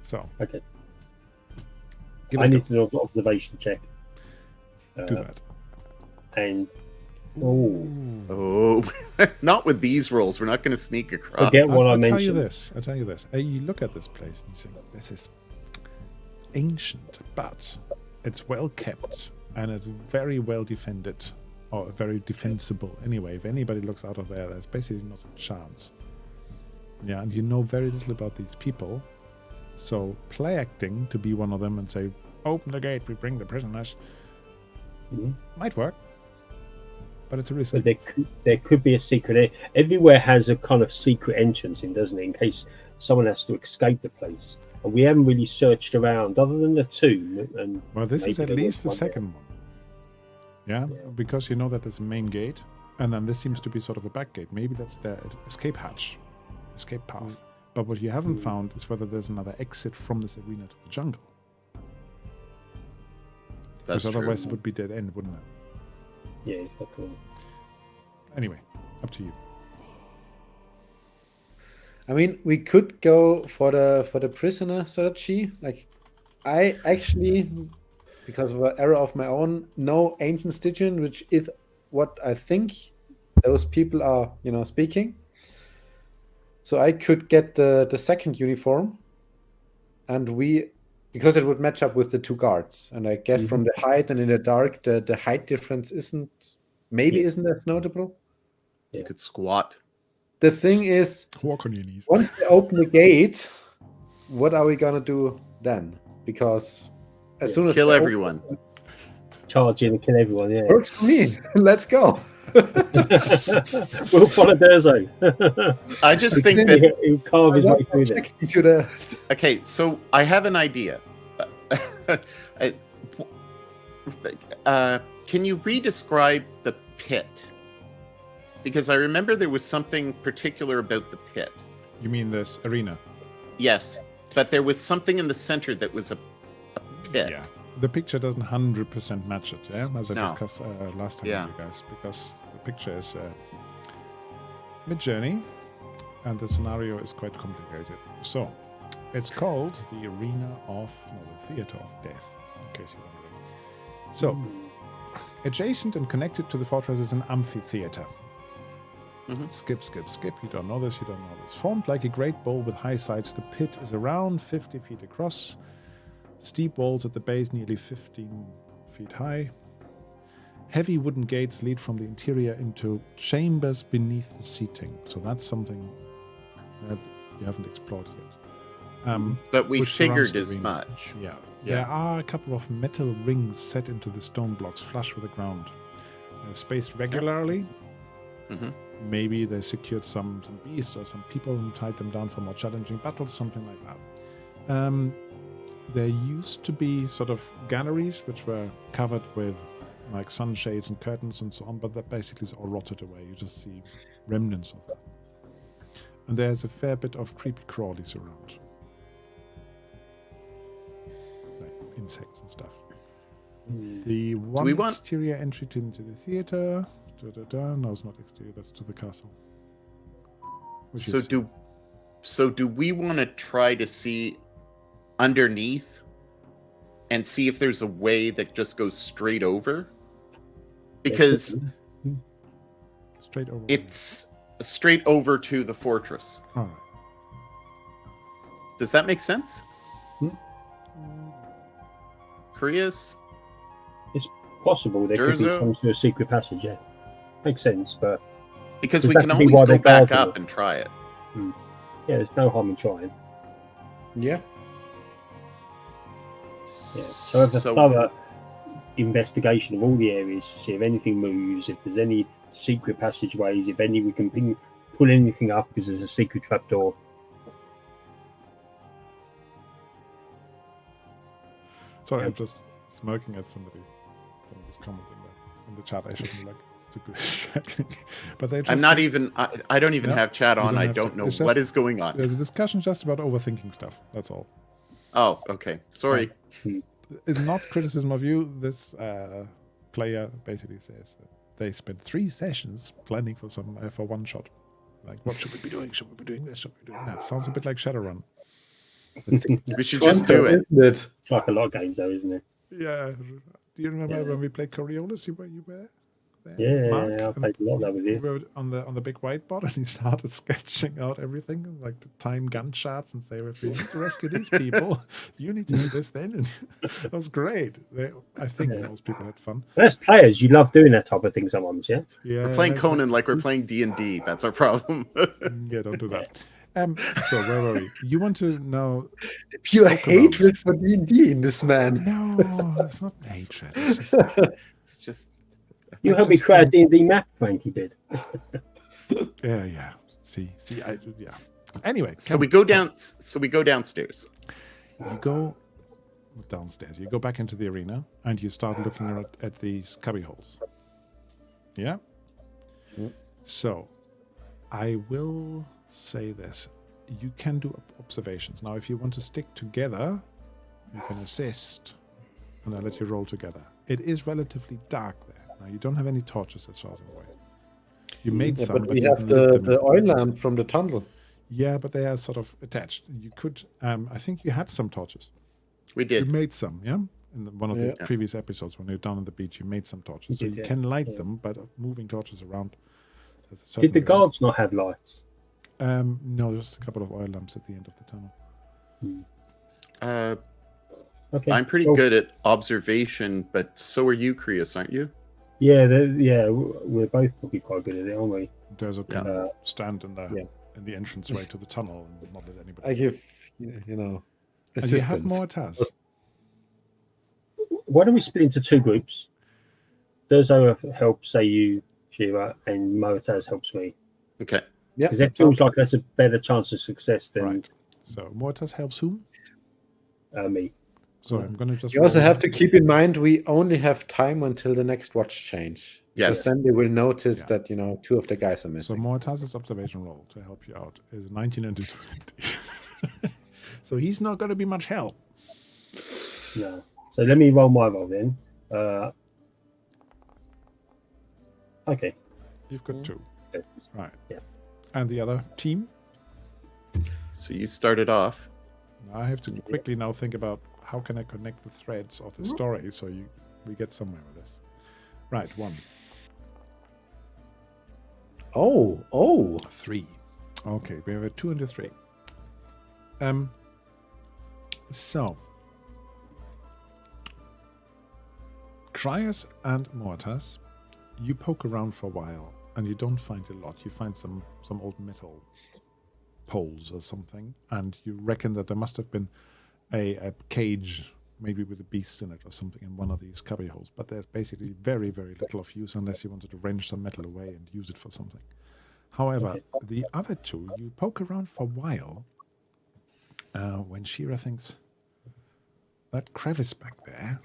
So Okay. give it I a need go. to do an observation check. Do that. And oh, Oh, not with these rolls. We're not going to sneak across. forget what I I'll tell you mentioned. this. I'll tell you this. You look at this place and you think, this is ancient, but it's well kept and it's very well defended, or very defensible. Anyway, if anybody looks out of there, there's basically not a chance. Yeah, and you know very little about these people. So play acting to be one of them and say, open the gate, we bring the prisoners. Mhm. Might work, but it's a risk. But there could be a secret. Everywhere has a kind of secret entrance in, doesn't it? In case someone has to escape the place. And we haven't really searched around, other than the tomb. And Well, this is maybe at there was least the one there. second one. Yeah, because you know that there's a main gate, and then this seems to be sort of a back gate. Maybe that's the escape hatch, escape path. But what you haven't found is whether there's another exit from this arena to the jungle. That's Because otherwise true. it would be dead end, wouldn't it? Yeah, exactly. Anyway, up to you. I mean, we could go for the prisoner strategy. Like, I actually, because of an error of my own, know ancient Stygian, which is what I think those people are, speaking. So I could get the second uniform, and because it would match up with the two guards. And I guess from the height and in the dark, the height difference isn't as notable. You could squat. The thing is, Walk on your knees. once they open the gate, what are we gonna do then? Because as soon as Kill they open- everyone. Charge in and kill everyone, yeah. works for me. Let's go. We'll follow Durzo. I just think that. He'll carve his way through there. To the Okay, so I have an idea. Can you re-describe the pit? Because I remember there was something particular about the pit. You mean this arena? Yes, but there was something in the center that was a pit. Yeah. The picture doesn't 100% match it, yeah? As I No. discussed last time Yeah. with you guys, because the picture is mid-journey, and the scenario is quite complicated. So, it's called the the Theater of Death, in case you're wondering. So, adjacent and connected to the fortress is an amphitheater. Mhm. Skip. You don't know this. Formed like a great bowl with high sides, the pit is around 50 feet across. Steep walls at the base, nearly 15 feet high. Heavy wooden gates lead from the interior into chambers beneath the seating. So that's something that you haven't explored yet. But we Which figured surrounds the as arena. much. Yeah. Yeah. There are a couple of metal rings set into the stone blocks, flush with the ground. They're spaced regularly. Mhm. Maybe they secured some beasts or some people and tied them down for more challenging battles, something like that. There used to be sort of galleries which were covered with like sunshades and curtains and so on, but that basically is all rotted away. You just see remnants of them. And there's a fair bit of creepy crawlies around. Like insects and stuff. The one we want- exterior entry into the theater. No, it's not exterior. That's to the castle. Which So is- do we want to try to see underneath and see if there's a way that just goes straight over? Because straight over. it's straight over to the fortress. All right. Does that make sense? Korea's? It's possible there could be Durzo? some sort of secret passage, yeah. Makes sense, but Because Does we that can be always why go they back guarded up it? and try it. yeah, there's no harm in trying. yeah. Yeah. So have a thorough investigation of all the areas to see if anything moves, if there's any secret passageways, if any we can pull anything up because there's a secret trapdoor. Sorry, I'm just smirking at somebody. Somebody's commenting there in the chat. I shouldn't look. It's too distracting. But they just I'm not even. I don't even No, have chat you on. don't I have don't chat. know It's what just- is going on. There's a discussion just about overthinking stuff. That's all. Oh, okay. Sorry. It's not criticism of you. This player basically says that they spent 3 sessions planning for one shot. Like, what should we be doing? Should we be doing this? Should we be doing that? Sounds a bit like Shadowrun. We should just do it. Isn't it? It's like a lot of games, though, isn't it? Yeah. Do you remember when we played Coriolis? You were there? Yeah, Mark? I played a lot of that with We you. were on the big whiteboard, and he started sketching out everything, like the time gunshots, and say, if you need to rescue these people, you need to do this then. And that was great. I think most people had fun. As players, you love doing that type of thing sometimes, yeah? Yeah, We're playing Conan like we're playing D&D. That's our problem. Yeah, don't do that. So where were we? You want to know? Pure hatred for D&D in this man. No, it's not hatred. It's It's just You helped me just create a think- D&D map, Frankie did. yeah. See. Yeah. Anyway, so we go down. So we go downstairs. You go downstairs. You go back into the arena, and you start looking at these cubby holes. Yeah. So, I will say this: you can do observations. Now, if you want to stick together, you can assist, and I'll let you roll together. It is relatively dark there. Now, you don't have any torches as far as I'm aware. You made some, but we you have haven't lit them. the oil lamp from the tunnel. Yeah, but they are sort of attached. You could, I think you had some torches. We You did. made some, yeah? In one of the Yeah. previous episodes when you were down on the beach, you made some torches. So did, you yeah. can light Yeah. them, but moving torches around. there's a certain Did the risk. guards not have lights? No, just a couple of oil lamps at the end of the tunnel. Okay. I'm pretty cool. good at observation, but so are you, Krios, aren't you? Yeah, we're both probably quite good at it, aren't we? There's a can Yeah. stand in the entranceway to the tunnel and not let anybody. I give, and assistance. you have more tasks. Why don't we split into two groups? Durzo helps, say you, Shira, and Moataz helps me. Okay. Yeah. Because it feels like that's a better chance of success than Right. So Mortas helps whom? me. So I'm going to just. You also roll- have to keep in mind we only have time until the next watch change. Yes. Because then they will notice Yeah. that, two of the guys are So missing. Mortas's observation roll to help you out is 19 and 20. So he's not going to be much help. No. So let me roll my roll then. Okay. You've got 2. Okay. Right. Yeah. And the other team? So you started off. I have to quickly now think about how can I connect the threads of the story so we get somewhere with this. Right, 1. Oh. 3. Okay, we have a 2 and a 3. So Krios and Mortas, you poke around for a while and you don't find a lot. You find some old metal poles or something, and you reckon that there must have been a cage, maybe with a beast in it or something, in one of these cubby holes. But there's basically very, very little of use unless you wanted to wrench some metal away and use it for something. However, the other 2, you poke around for a while when Shira thinks, that crevice back there,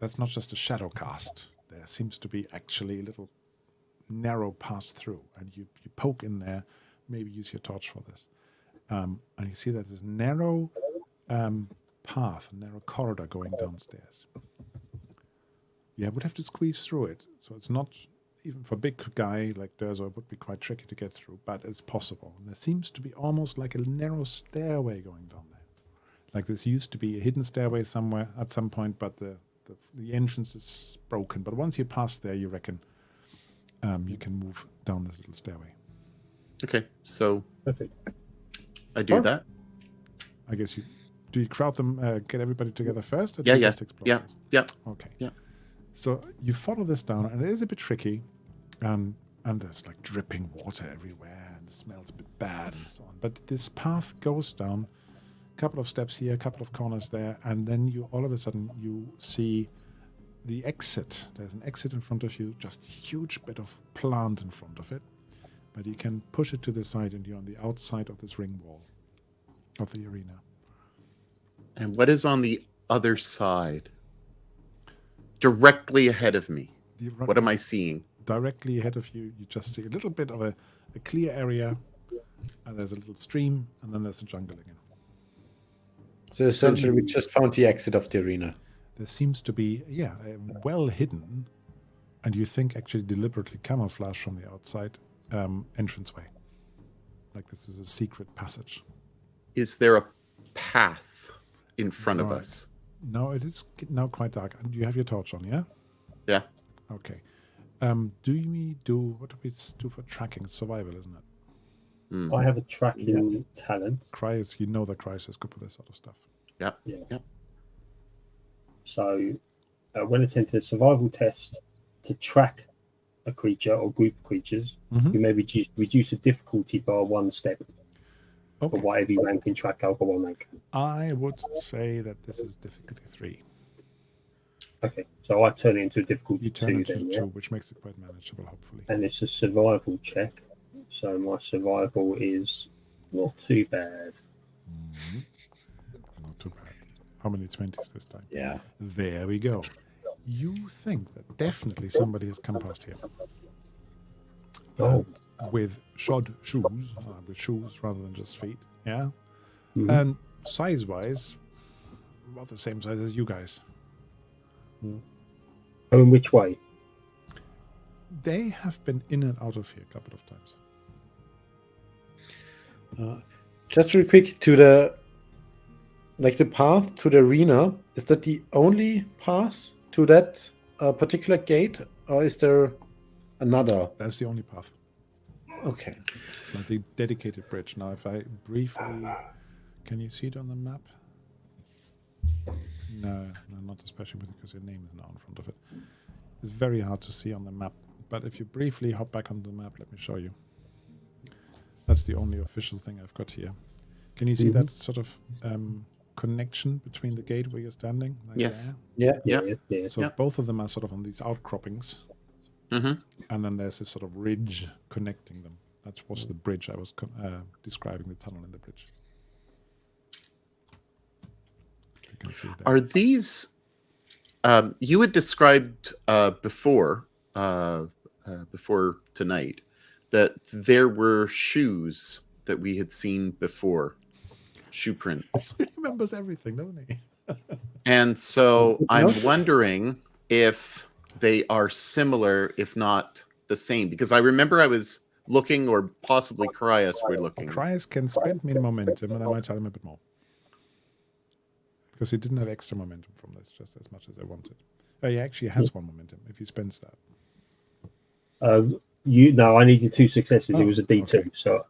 that's not just a shadow cast. There seems to be actually a little narrow pass through, and you poke in there, maybe use your torch for this. And you see that there's narrow path, a narrow corridor going downstairs. You would have to squeeze through it, so it's not, even for a big guy like Durzo, it would be quite tricky to get through, but it's possible. And there seems to be almost like a narrow stairway going down there. Like this used to be a hidden stairway somewhere at some point, but the entrance is broken. But once you pass there, you reckon you can move down this little stairway. Okay. So Perfect. I do that. I guess do you crowd them, get everybody together first? Or do Yeah, you yeah, just explore yeah, first? yeah. Okay. Yeah. So you follow this down, and it is a bit tricky, and there's like dripping water everywhere, and it smells a bit bad and so on. But this path goes down, a couple of steps here, a couple of corners there, and then you all of a sudden you see the exit. There's an exit in front of you, just a huge bit of plant in front of it, but you can push it to the side, and you're on the outside of this ring wall of the arena. And what is on the other side? Directly ahead of me. What am I seeing? Directly ahead of you, you just see a little bit of a clear area, and there's a little stream, and then there's a jungle again. So essentially, we just found the exit of the arena. There seems to be, well hidden, and you think actually deliberately camouflaged from the outside, entranceway. Like this is a secret passage. Is there a path in front of Right. us. No, it is now quite dark. And you have your torch on, yeah? Yeah. Okay. What do we do for tracking? It's survival, isn't it? Mm. I have a tracking talent. Cryos, you know that Cryos is good for this sort of stuff. Yeah. Yeah. Yeah. So when attempting a survival test to track a creature or group of creatures, Mhm. you may reduce the difficulty by 1 step for Okay. whatever rank in track alcohol rank. I would say that this is difficulty 3. Okay, so I turn it into a difficulty You turn 2 it to then, yeah? 2, which makes it quite manageable, hopefully. And it's a survival check. So my survival is not too bad. Not too bad. How many 20s this time? Yeah. There we go. You think that definitely somebody has come past here. Oh. With shod shoes, with shoes rather than just feet, yeah? Mhm. And size-wise, about the same size as you guys. Oh, in which way? They have been in and out of here a couple of times. Just real quick to the path to the arena. Is that the only path to that particular gate, or is there another? That's the only path. Okay. It's not a dedicated bridge. Now, if I briefly... Can you see it on the map? No, not especially because your name is now in front of it. It's very hard to see on the map. But if you briefly hop back on the map, let me show you. That's the only official thing I've got here. Can you see that sort of connection between the gate where you're standing? Like Yes. Yeah. Yeah. So both of them are sort of on these outcroppings. Mm-hmm. And then there's this sort of ridge connecting them. That was the bridge. I was describing the tunnel in the bridge. You can see that. Are these? You had described before tonight that there were shoes that we had seen before, shoe prints, He remembers everything, doesn't he? and so I'm wondering if they are similar, if not the same, because I remember I was looking, or possibly Cryos were looking. Cryos can spend me momentum, and I might tell him a bit more. Because he didn't have extra momentum from this, just as much as I wanted. Oh, he actually has 1 momentum if he spends that. No, I needed 2 successes. It was a D2, okay. so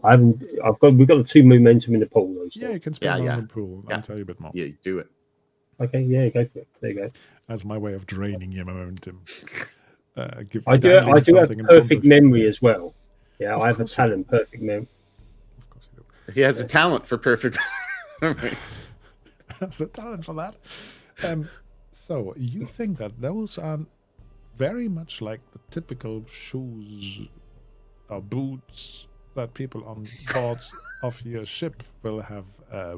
we've got the 2 momentum in the pool though. So. Yeah, you can spend Yeah, one in the pool. I'll tell you a bit more. Yeah, do it. Okay, yeah, go for it. There you go. That's my way of draining your momentum. I do have perfect memory as well. Yeah, I have a talent, perfect memory. Of course you do. He has a talent for perfect. That's a talent for that. So you think that those are very much like the typical shoes or boots that people on board of your ship will have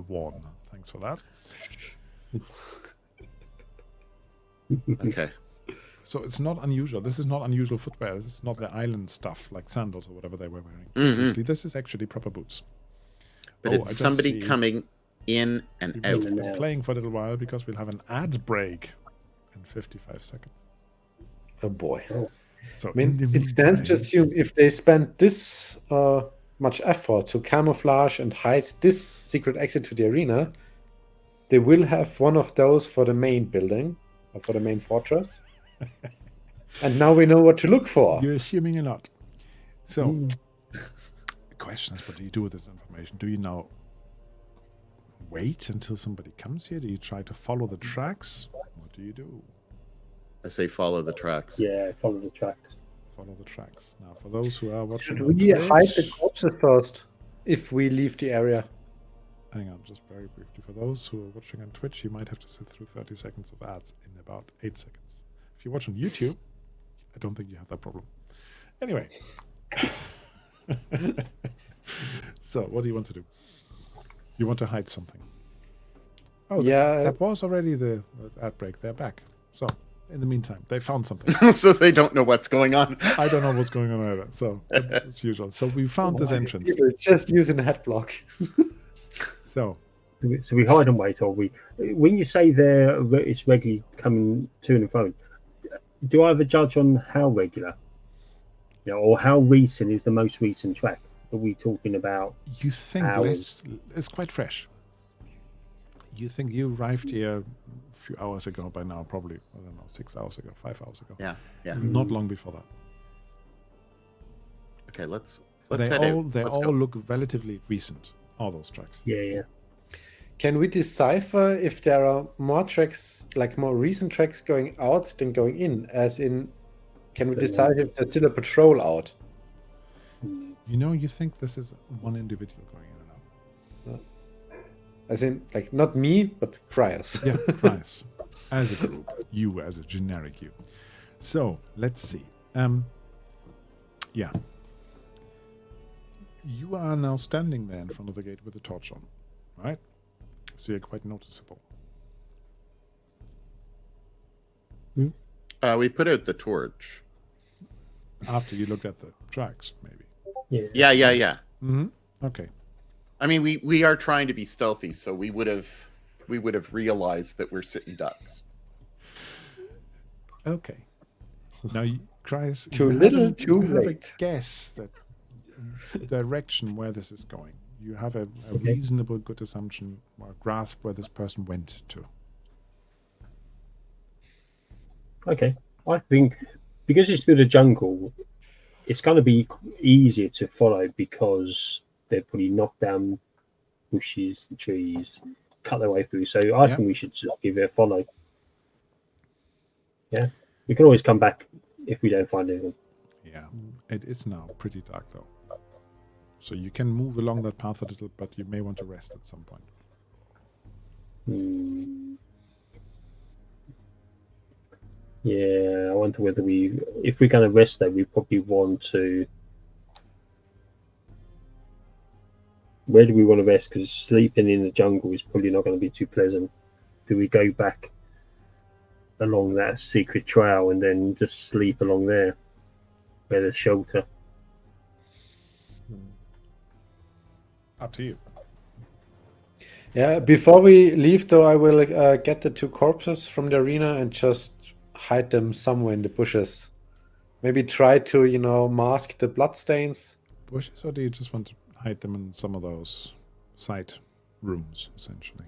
worn. Thanks for that. Okay. So it's not unusual. This is not unusual footwear. This is not the island stuff like sandals or whatever they were wearing. Previously. This is actually proper boots. But I it's just somebody see coming in and we will out. be playing for a little while because we'll have an ad break in 55 seconds. Oh boy. So I mean, in the it stands to meantime- assume if they spent this much effort to camouflage and hide this secret exit to the arena, they will have one of those for the main building or for the main fortress. And now we know what to look for. You're assuming a lot. So, the question is, what do you do with this information? Do you now wait until somebody comes here? Do you try to follow the tracks? What do you do? I say follow the tracks. Yeah, follow the tracks. Follow the tracks. Now, for those who are watching, Should on we hide the Twitch- corpses first if we leave the area? Hang on, just very briefly. For those who are watching on Twitch, you might have to sit through 30 seconds of ads in about 8 seconds. If you watch on YouTube, I don't think you have that problem. Anyway. So, what do you want to do? You want to hide something. Oh, Yeah. that was already the ad break. They're back. So, in the meantime, they found something. So they don't know what's going on. I don't know what's going on either. So, as usual. So, we found this entrance. People just using a head block. So, So we hide and wait, or we. When you say it's regularly coming to and fro, do I have a judge on how regular? Yeah, or how recent is the most recent track? Are we talking about? you think Hours. it's quite fresh. You think you arrived here a few hours ago by now, probably, I don't know, 6 hours ago, 5 hours ago. Yeah. Not long before that. Okay, let's They head all out. they Let's all go. look relatively recent. All those tracks. Yeah. Can we decipher if there are more tracks, like more recent tracks going out than going in? As in, can we decide if there's still a patrol out? You know, you think this is one individual going in and out. As in, like, not me, but Cryers. Yeah, price. As a group. You as a generic you. So, let's see. Yeah. You are now standing there in front of the gate with the torch on, right? So you're quite noticeable. We put out the torch. After you looked at the tracks, maybe. Yeah. Mm-hmm. Okay. I mean, we are trying to be stealthy, so we would have realized that we're sitting ducks. Okay. Now, Cries, Too little, too you have late. a guess that direction where this is going. You have a reasonable good assumption or grasp where this person went to. Okay. I think because it's through the jungle, it's going to be easier to follow because they've probably knocked down bushes, the trees, cut their way through. So I think we should just give it a follow. Yeah. We can always come back if we don't find anything. Yeah. It is now pretty dark, though. So you can move along that path a little, but you may want to rest at some point. Yeah, I wonder whether if we're going to rest there, we probably want to. Where do we want to rest? Because sleeping in the jungle is probably not going to be too pleasant. Do we go back along that secret trail and then just sleep along there where there's shelter? Up to you. Yeah, before we leave, though, I will get the 2 corpses from the arena and just hide them somewhere in the bushes. Maybe try to, mask the bloodstains. Bushes, or do you just want to hide them in some of those side rooms, essentially?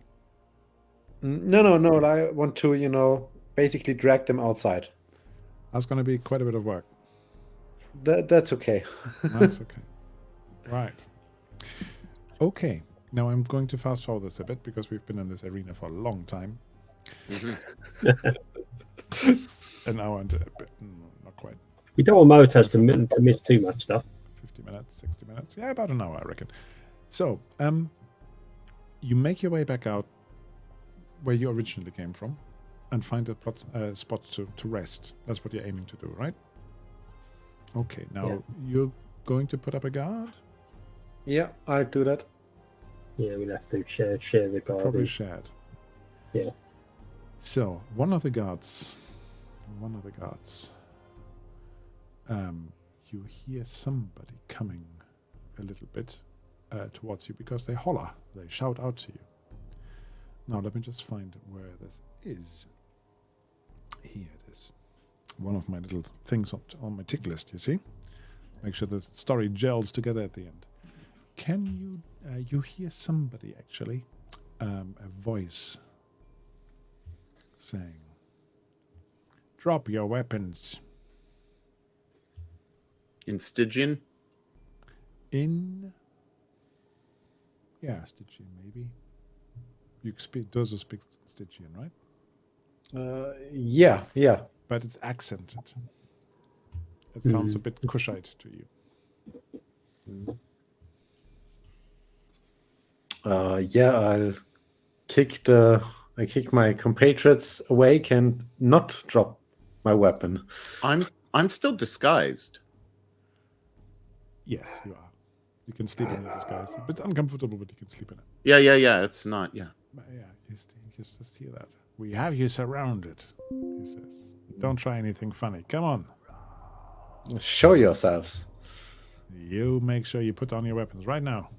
No. I want to, basically drag them outside. That's going to be quite a bit of work. That's okay. That's okay. Right. Okay. Now I'm going to fast forward this a bit because we've been in this arena for a long time. An hour and a bit. Not quite. We don't want Motas to miss too much stuff. 50 minutes, 60 minutes. Yeah, about an hour, I reckon. So, you make your way back out where you originally came from and find a spot to rest. That's what you're aiming to do, right? Okay, now you're going to put up a guard? Yeah, I'll do that. Yeah, we'll have to share the guard. Probably shared. Yeah. So, one of the guards, you hear somebody coming a little bit towards you because they holler, they shout out to you. Now, let me just find where this is. Here it is. One of my little things on my tick list, you see? Make sure the story gels together at the end. Can you hear somebody actually, a voice saying, "Drop your weapons." In Stygian? Yeah, Stygian maybe. You speak, those who speak Stygian, right? Yeah. But it's accented. It sounds a bit Kushite to you. I'll kick my compatriots awake and not drop my weapon. I'm still disguised. Yes, you are. You can sleep in your disguise. A bit uncomfortable, but you can sleep in it. Yeah. It's not. Yeah. But yeah, you just hear that. We have you surrounded, he says. Don't try anything funny. Come on. Show yourselves. You make sure you put on your weapons right now.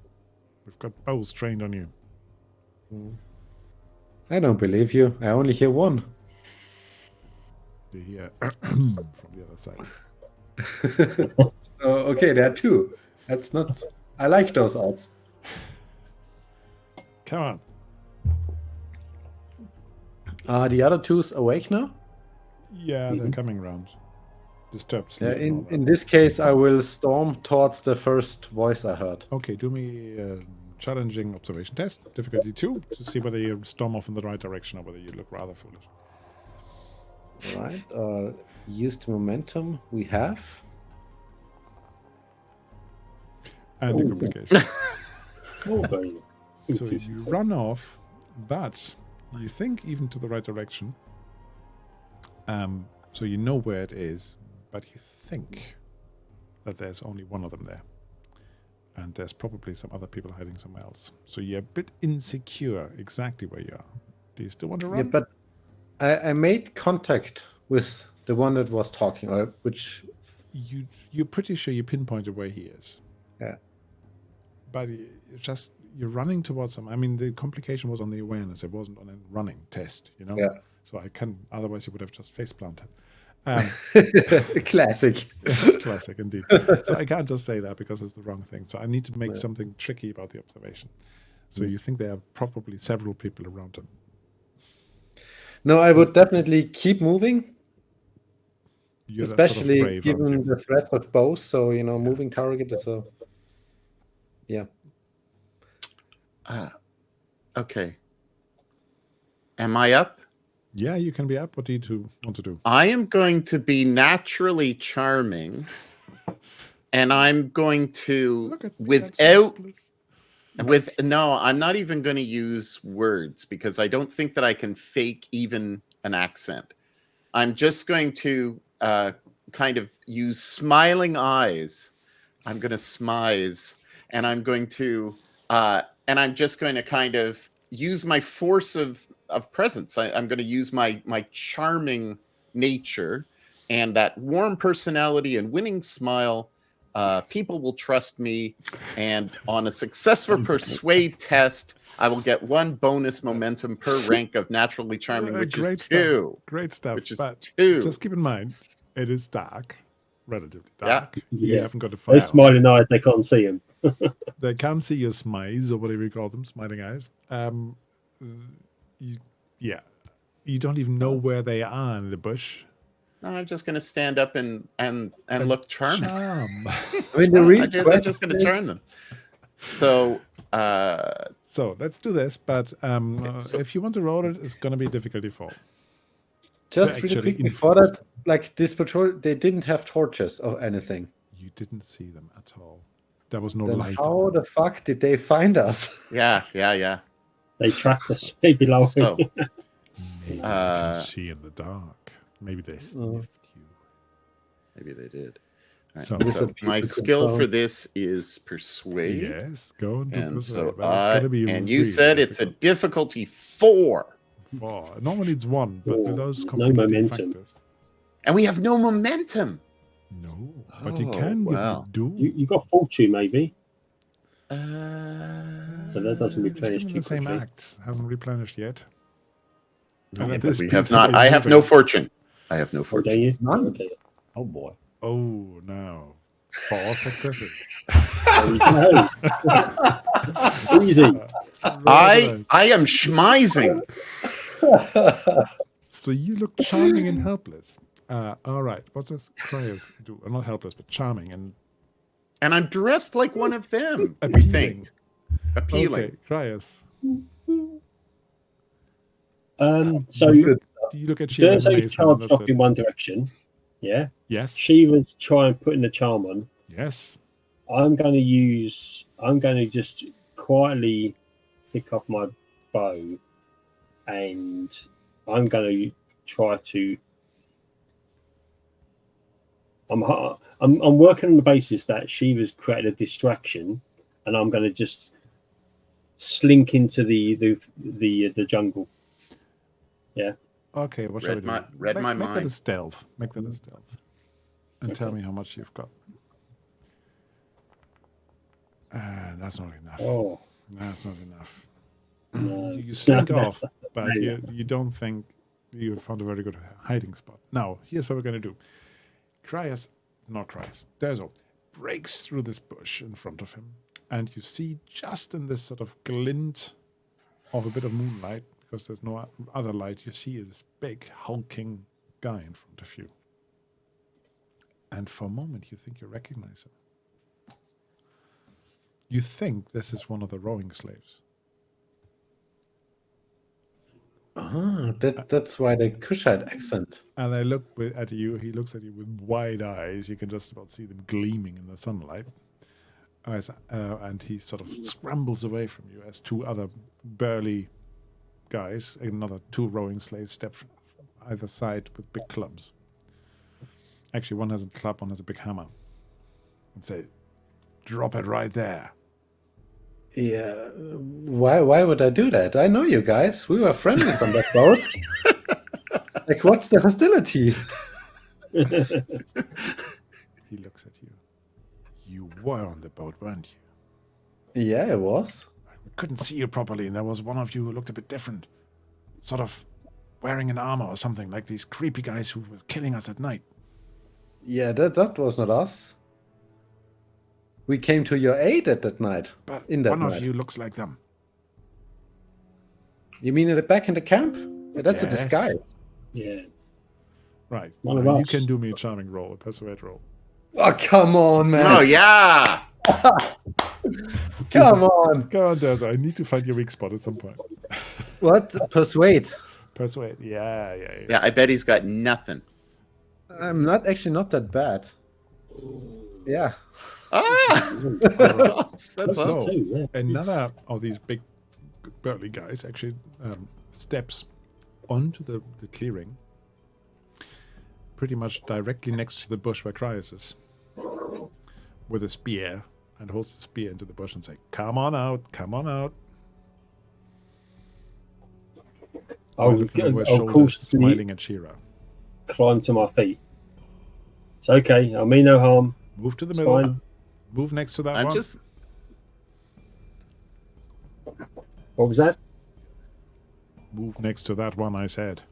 We've got bows trained on you. I don't believe you. I only hear one. You hear from the other side. Okay, there are 2. That's not... I like those odds. Come on. Are the other twos awake now? Yeah, they're coming round. Disturbed sleep. Yeah, and all in that. this case, I will storm towards the first voice I heard. Okay, do me a challenging observation test, difficulty 2, to see whether you storm off in the right direction or whether you look rather foolish. Right. Use the momentum we have. And the Ooh. complication. Oh, very So you run off, but you think even to the right direction. So you know where it is, but you think that there's only one of them there. And there's probably some other people hiding somewhere else. So you're a bit insecure exactly where you are. Do you still want to run? Yeah, but I made contact with the one that was talking, or which. You're pretty sure you pinpointed where he is. Yeah. But you're running towards him. I mean, the complication was on the awareness. It wasn't on a running test, you know? Yeah. So otherwise you would have just face planted. Classic. Classic indeed. So I can't just say that because it's the wrong thing. So I need to make something tricky about the observation. So you think there are probably several people around him. No, I would definitely keep moving. You're that sort of Especially brave, aren't given you? the threat of both. So, moving target is a. Yeah. Okay. Am I up? Yeah, you can be up. What do you want to do? I am going to be naturally charming, and I'm going to, Look at without, that no, I'm not even going to use words because I don't think that I can fake even an accent. I'm just going to kind of use smiling eyes. I'm going to smize, and I'm going to, and I'm just going to kind of use my force of presence. I'm going to use my charming nature and that warm personality and winning smile. People will trust me, and on a successful persuade test, I will get 1 bonus momentum per rank of naturally charming, which is 2. Great stuff. Which is but 2. Just keep in mind, it is dark, relatively dark. Yeah. You haven't got a fire. Those smiling eyes, they can't see him. They can't see your smiles, or whatever you call them, smiling eyes. You don't even know where they are in the bush. No, I'm just going to stand up and look charming. Charm. I mean, the real I'm just going to question charm them. So, So let's do this, but if you want to roll it, it's going to be difficulty 4. Just They're really actually quick before that, like this patrol, they didn't have torches or anything. You didn't see them at all. There was no Then light. how the fuck did they find us? yeah. They tracked us. They below. So, Maybe you can see in the dark. Maybe they sniffed you. maybe they did. All right, So- so my skill for this is persuade. Yes, go and do And persuade, so but it's gonna be and you really said it's a difficult. difficulty 4. Normally it's 1, but Oh, those no complicating momentum. factors. And we have no momentum. No, but you Oh, can wow. do. You got fortune, maybe. Uh, So that doesn't It's replenish still in too the same quickly. act. Hasn't replenished yet. no, And at but this we speed have that not. you're I have no moving- fortune. I have no Oh, do fortune. you? None? Okay. Oh boy. Oh no! 4 successes. Easy. I am schmizing. So you look charming and helpless. All right. What does Cryas do? Not helpless, but charming and And I'm dressed like one of them. I appealing. think. Appealing. Okay, Cryas. So Good. Do you look at Sheila in Durzo amazement? charged and off that's in it? one direction. Yeah. Yes. Shiva's trying putting the charm on. Yes. I'm going to just quietly pick up my bow, and I'm going to try to. I'm working on the basis that Shiva's created a distraction, and I'm going to just slink into the jungle. Yeah. Okay. What shall we do? Read my Make that a mind. stealth. Make that a stealth. And tell me how much you've got. That's not enough. Oh. That's not enough. No. You slink No, off, that's- but you don't think you found a very good hiding spot. Now, here's what we're going to do. Durzo breaks through this bush in front of him, and you see just in this sort of glint of a bit of moonlight, because there's no other light, you see this big hulking guy in front of you. And for a moment, you think you recognize him. You think this is one of the rowing slaves. That's why the Kushite accent. And they look at you. He looks at you with wide eyes. You can just about see them gleaming in the sunlight. And he sort of scrambles away from you as two other burly guys, another two rowing slaves, step from either side with big clubs. Actually, one has a club, one has a big hammer. And say, "Drop it right there." Yeah. Why would I do that? I know you guys. We were friends on that boat. Like, what's the hostility? He looks at you. You were on the boat, weren't you? Yeah, it was. We couldn't see you properly, and there was one of you who looked a bit different. Sort of wearing an armor or something, like these creepy guys who were killing us at night. Yeah, that was not us. We came to your aid at that night. But in that one night. of you looks like them. You mean back in the camp? Yeah, that's a Yes. disguise. Yeah. Right. One of You us. can do me a charming roll, a persuade roll. Oh, come on, man. Oh yeah. Come on. Go on, Daz. I need to find your weak spot at some point. What? Persuade. Persuade. Yeah. Yeah, I bet he's got nothing. I'm not that bad. Yeah. Ah, that's So, Two, yeah. another of these big burly guys actually steps onto the clearing, pretty much directly next to the bush where Cryos is, with a spear, and holds the spear into the bush and say, "Come on out, come on out." While looking over his I'll shoulder, cautiously smiling at Shira. climb to my feet. It's okay. I mean no harm. Move to the It's middle. fine. Move next to that I'm one. just What was that? Move next to that one, I said.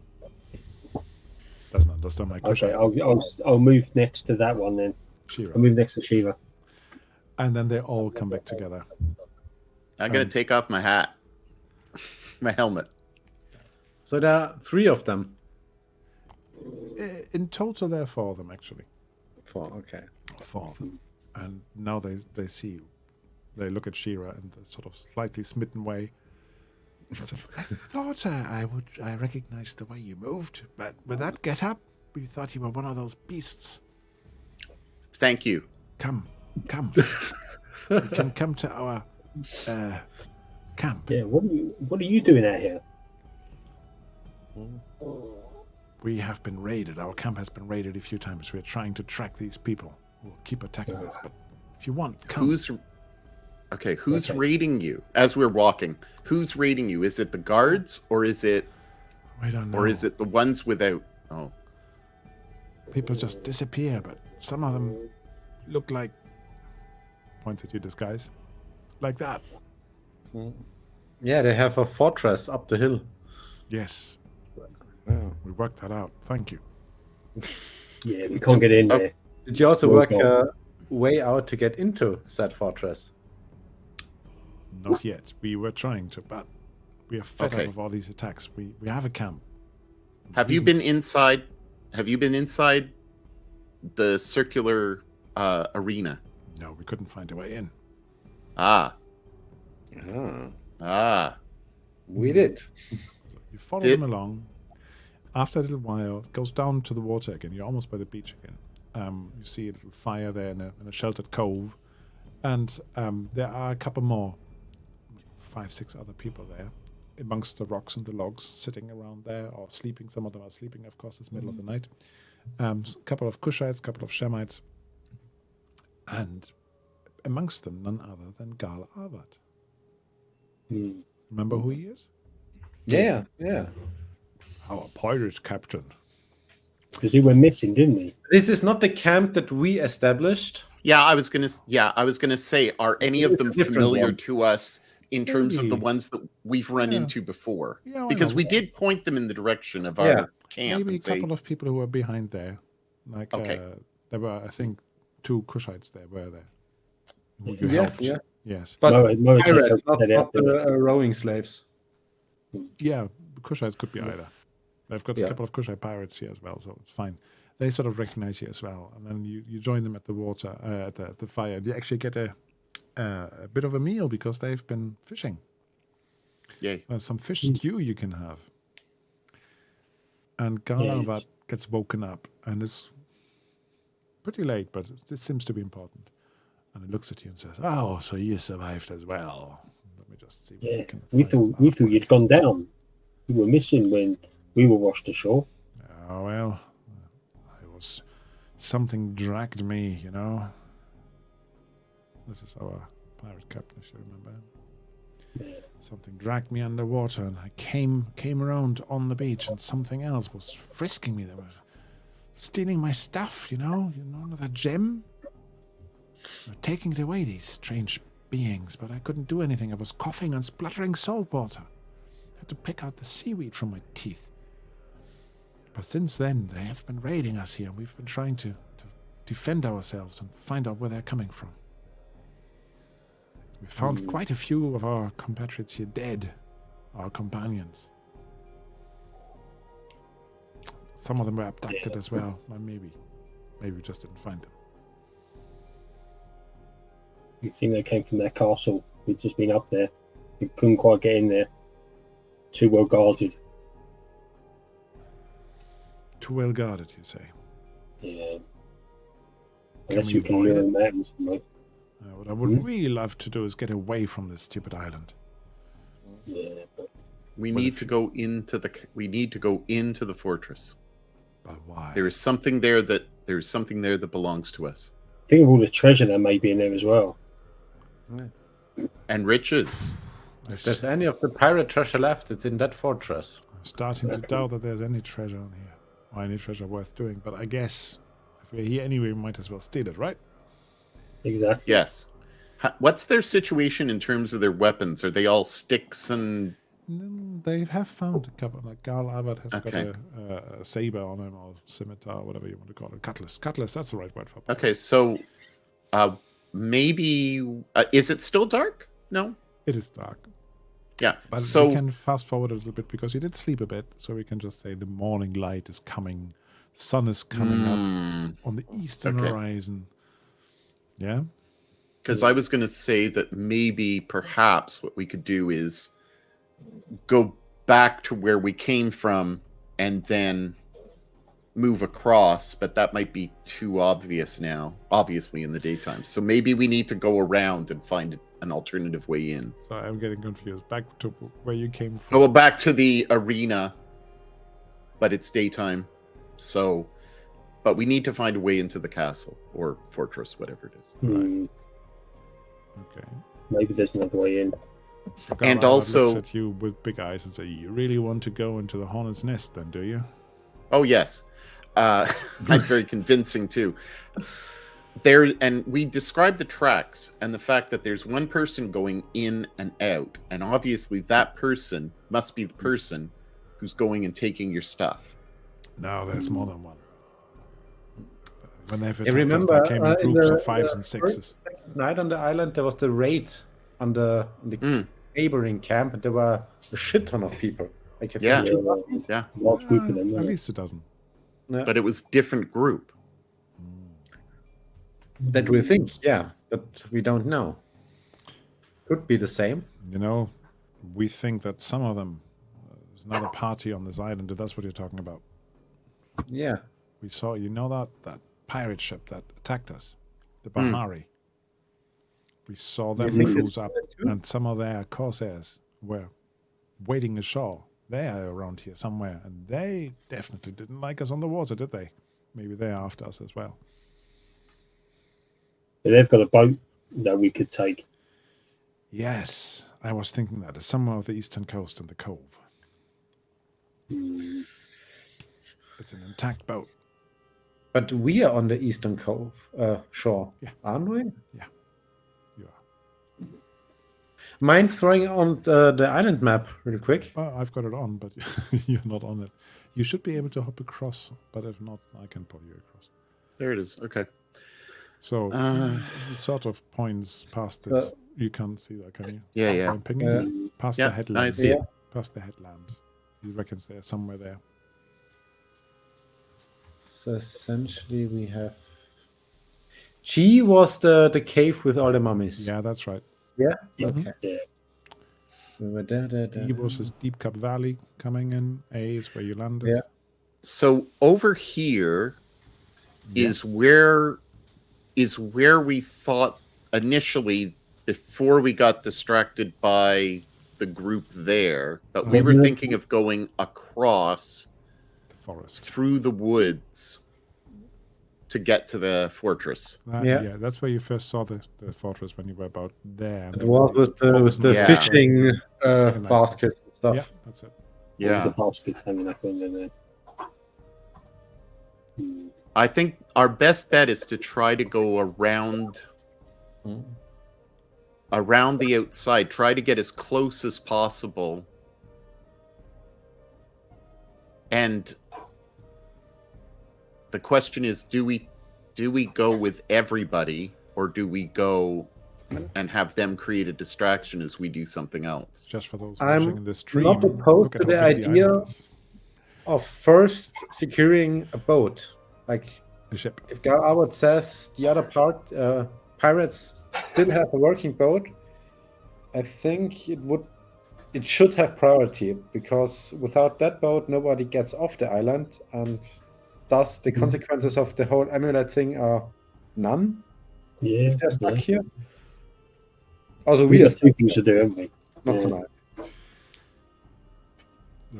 Doesn't understand my question. Okay, I'll move next to that one then. Shira. I'll move next to Shiva. And then they all come back together. I'm gonna take off my hat, my helmet. So there are 3 of them. In total, there are 4 of them, actually. 4, okay. 4 of them. And now they see you. They look at Shira in the sort of slightly smitten way. So, I thought I recognized the way you moved, but with that get up, we thought you were one of those beasts. Thank you. Come. You can come to our camp. Yeah, what are you doing out here? We have been raided. Our camp has been raided a few times. We're trying to track these people. We'll keep attacking us, but if you want, come. Who's raiding you as we're walking? Who's raiding you? Is it the guards or is it I don't know. or is it the ones without? Oh, People just disappear, but some of them look like, points at you, disguise, like that. Yeah, they have a fortress up the hill. Yes, Wow. we worked that out. Thank you. Yeah, we can't get in there. Did you also Well work done. a way out to get into said fortress? Not yet. We were trying to, but we are fed Okay. up of all these attacks. We have a camp. have you been inside? Have you been inside the circular arena? No, we couldn't find a way in. Ah, We did. You follow Did- them along. After a little while, it goes down to the water again. You're almost by the beach again. You see a little fire there in a sheltered cove. And there are a couple more, 5, 6 other people there amongst the rocks and the logs sitting around there or sleeping. Some of them are sleeping, of course, it's middle of the night. A couple of Kushites, a couple of Shemites. And amongst them, none other than Gal Arvat. Hmm. Remember who he is? Yeah. Our pirate captain. Because he went missing, didn't he? This is not the camp that we established. yeah. I was gonna say, are any of them It's a different familiar one. to us in terms of the Maybe. ones that we've run Yeah. into before? Yeah, why Because not? we did point them in the direction of Yeah. our camp Maybe a and say, couple of people who were behind there. Like, Okay. there were, I think, 2 Kushites there, were there? Who you Yeah, helped. yeah. Yes. But No, pirates, just not head out there. rowing slaves. Yeah, Kushites could be either. I've got a couple of Kushite pirates here as well, so it's fine. They sort of recognize you as well, and then you join them at the water, at the fire. You actually get a bit of a meal because they've been fishing. Yay. Some fish stew you can have. And Garlavat gets woken up and is pretty late, but this seems to be important. And he looks at you and says, "Oh, so you survived as well." Let me just see. Yeah, we thought you'd gone down. You were missing when we were washed ashore. Oh, well, something dragged me, you know. This is our pirate captain, if you remember. Yeah. Something dragged me underwater, and I came around on the beach, and something else was frisking me. They were stealing my stuff, you know that gem. They were taking it away, these strange beings, but I couldn't do anything. I was coughing and spluttering salt water. I had to pick out the seaweed from my teeth. But since then, they have been raiding us here. We've been trying to defend ourselves and find out where they're coming from. We found quite a few of our compatriots here dead, our companions. Some of them were abducted as well. Well, maybe we just didn't find them. You think they came from their castle? We'd just been up there. We couldn't quite get in there. Too well guarded. Too well guarded, you say? Yeah. Can Unless we you can avoid lure it? them out in some way. What I would really love to do is get away from this stupid island. Yeah, but We need to go into the fortress. But why? There is something there that belongs to us. think of all the treasure that may be in there as well. And riches. If there's any of the pirate treasure left, it's in that fortress. I'm starting to doubt that there's any treasure on here, or any treasure worth doing. But I guess if we're here anyway, we might as well steal it, right? Exactly. Yes. What's their situation in terms of their weapons? Are they all sticks and... No, they have found a couple. Like Garl Abbott has Okay. got a saber on him, or scimitar, whatever you want to call it. Cutlass. Cutlass, that's the right word for it. Okay, so maybe... is it still dark? No? It is dark. Yeah. But So we can fast forward a little bit because you did sleep a bit, so we can just say the morning light is coming. The sun is coming up on the eastern Okay. horizon. Yeah? because I was going to say that maybe perhaps what we could do is go back to where we came from and then move across, but that might be too obvious now, obviously in the daytime. So maybe we need to go around and find an alternative way in. So I'm getting confused. Back to where you came from. Oh, well, back to the arena, but it's daytime. So, but we need to find a way into the castle or fortress, whatever it is. Okay. Maybe there's another way in. And Garland also- looks at you with big eyes and say, "You really want to go into the hornet's nest, then, do you?" Oh, yes. I'm very convincing, too. There, and we described the tracks and the fact that there's one person going in and out. And obviously that person must be the person who's going and taking your stuff. No, there's more than one. When they've I attacked us, remember they came in in groups the, of fives the and sixes. first, second night on the island, there was the raid on the neighboring camp, and there were a shit ton of people. Like Yeah. Yeah. Large group of them. At Yeah. least a dozen. But it was different group. That we think, yeah, but we don't know. Could be the same. You know, we think that some of them, there's another party on this island, if that's what you're talking about. Yeah. We saw, you know, that pirate ship that attacked us, the Bahari. We saw them think it's cruise up, there too? and some of their corsairs were waiting ashore. They are around here somewhere, and they definitely didn't like us on the water, did they? Maybe they're after us as well. But they've got a boat that we could take. Yes, I was thinking that. It's somewhere off the eastern coast in the cove. It's an intact boat. But we are on the eastern cove shore, Yeah. aren't we? Yeah, you are. Mind throwing on the island map real quick? Well, I've got it on, but you're not on it. You should be able to hop across, but if not, I can pull you across. There it is. Okay. So, it sort of points past this. You can't see that, can you? Yeah, yeah. I'm pinging you. Past Yeah, the headland. I see it. Past the headland. He reckons they're somewhere there. So essentially we have... G was the cave with all the mummies. Yeah, that's right. Yeah? Yeah. Okay. Yeah. We were there. E was this Deep Cup Valley coming in. A is where you landed. Yeah. So over here is where we thought initially before we got distracted by the group there, but we were thinking of going across The forest. through the woods to get to the fortress. Yeah. That's where you first saw the fortress when you were about there. It was with the Yeah. fishing nice. baskets and stuff. Yeah, that's it. All Yeah. the baskets hanging up in there. I think our best bet is to try to go around the outside, try to get as close as possible. And the question is, do we go with everybody, or do we go and have them create a distraction as we do something else? Just for those I'm watching the stream. not opposed look at to how the big idea island is. Of first securing a boat. Like, A ship. if Garwood says the other part, pirates still have a working boat, I think it should have priority, because without that boat, nobody gets off the island, and thus the consequences of the whole amulet thing are none. Yeah. If they're stuck Yeah. here. Also, We we are got two things to do, haven't we? not so Yeah. nice.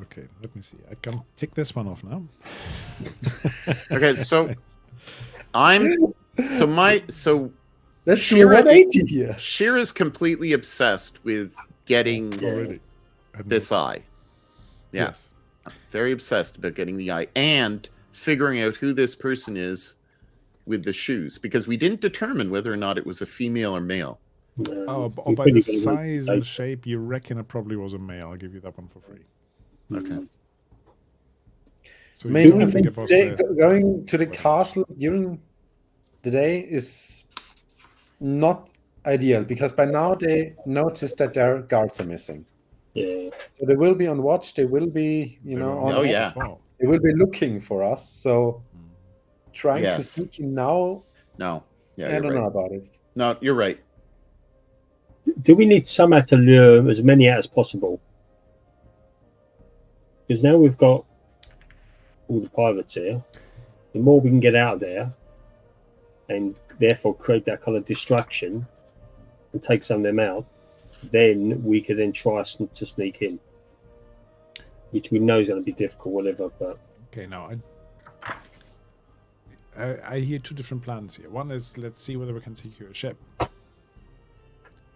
Okay, let me see. I can take this one off now. Okay, so Let's do Shira- 180 here. Shira's completely obsessed with getting Already. this eye. Yeah. Yes. Very obsessed about getting the eye and figuring out who this person is with the shoes, because we didn't determine whether or not it was a female or male. Oh, We're by pretty the gonna size wait. and shape, you reckon it probably was a male. I'll give you that one for free. Okay. So Maybe you I don't think think it was today, the- going to the Whatever. castle during the day is not ideal, because by now they notice that their guards are missing. Yeah. So they will be on watch. They will be, they know, were on Oh, on yeah. before. They will be looking for us. So trying to Yes. sneak in now, No. Yeah, I you're don't right. know about it. No, you're right. Do we need somehow to lure as many out as possible? Because now we've got all the pirates here. The more we can get out there, and therefore create that kind of distraction and take some of them out, then we could then try to sneak in, which we know is going to be difficult, whatever. But Okay, now I hear two different plans here. One is, let's see whether we can secure a ship.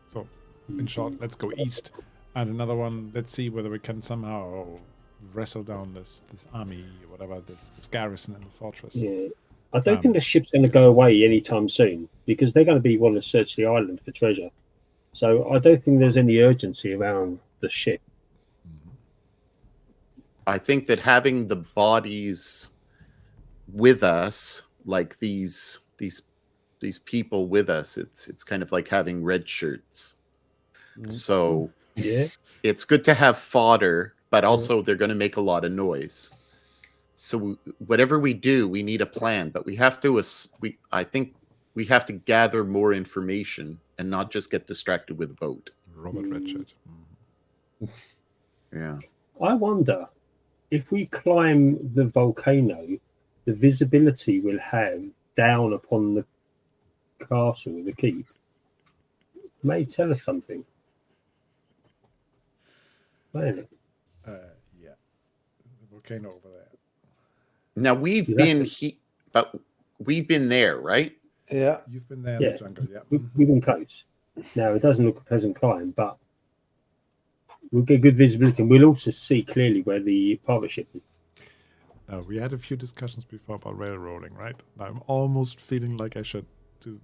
So, in short, let's go east. And another one, let's see whether we can somehow wrestle down this army, or whatever, this garrison in the fortress. yeah, I don't think the ship's going to go away anytime soon, because they're going to be wanting to search the island for treasure. So I don't think there's any urgency around the ship. I think that having the bodies with us, like these people with us, it's kind of like having red shirts. So Yeah. it's good to have fodder, but also they're going to make a lot of noise. So whatever we do, we need a plan, but we have to I think we have to gather more information and not just get distracted with a boat. Robert Richard. Yeah. I wonder if we climb the volcano, the visibility we'll have down upon the castle, the keep, may tell us something. May. Yeah. The volcano over there. Now we've Yeah. been but we've been there, right? Yeah. You've been there in Yeah. the jungle, yeah. We've been close. Now, it doesn't look a pleasant climb, but we'll get good visibility, and we'll also see clearly where the pirate ship is. Now, we had a few discussions before about railroading, right? I'm almost feeling like I should do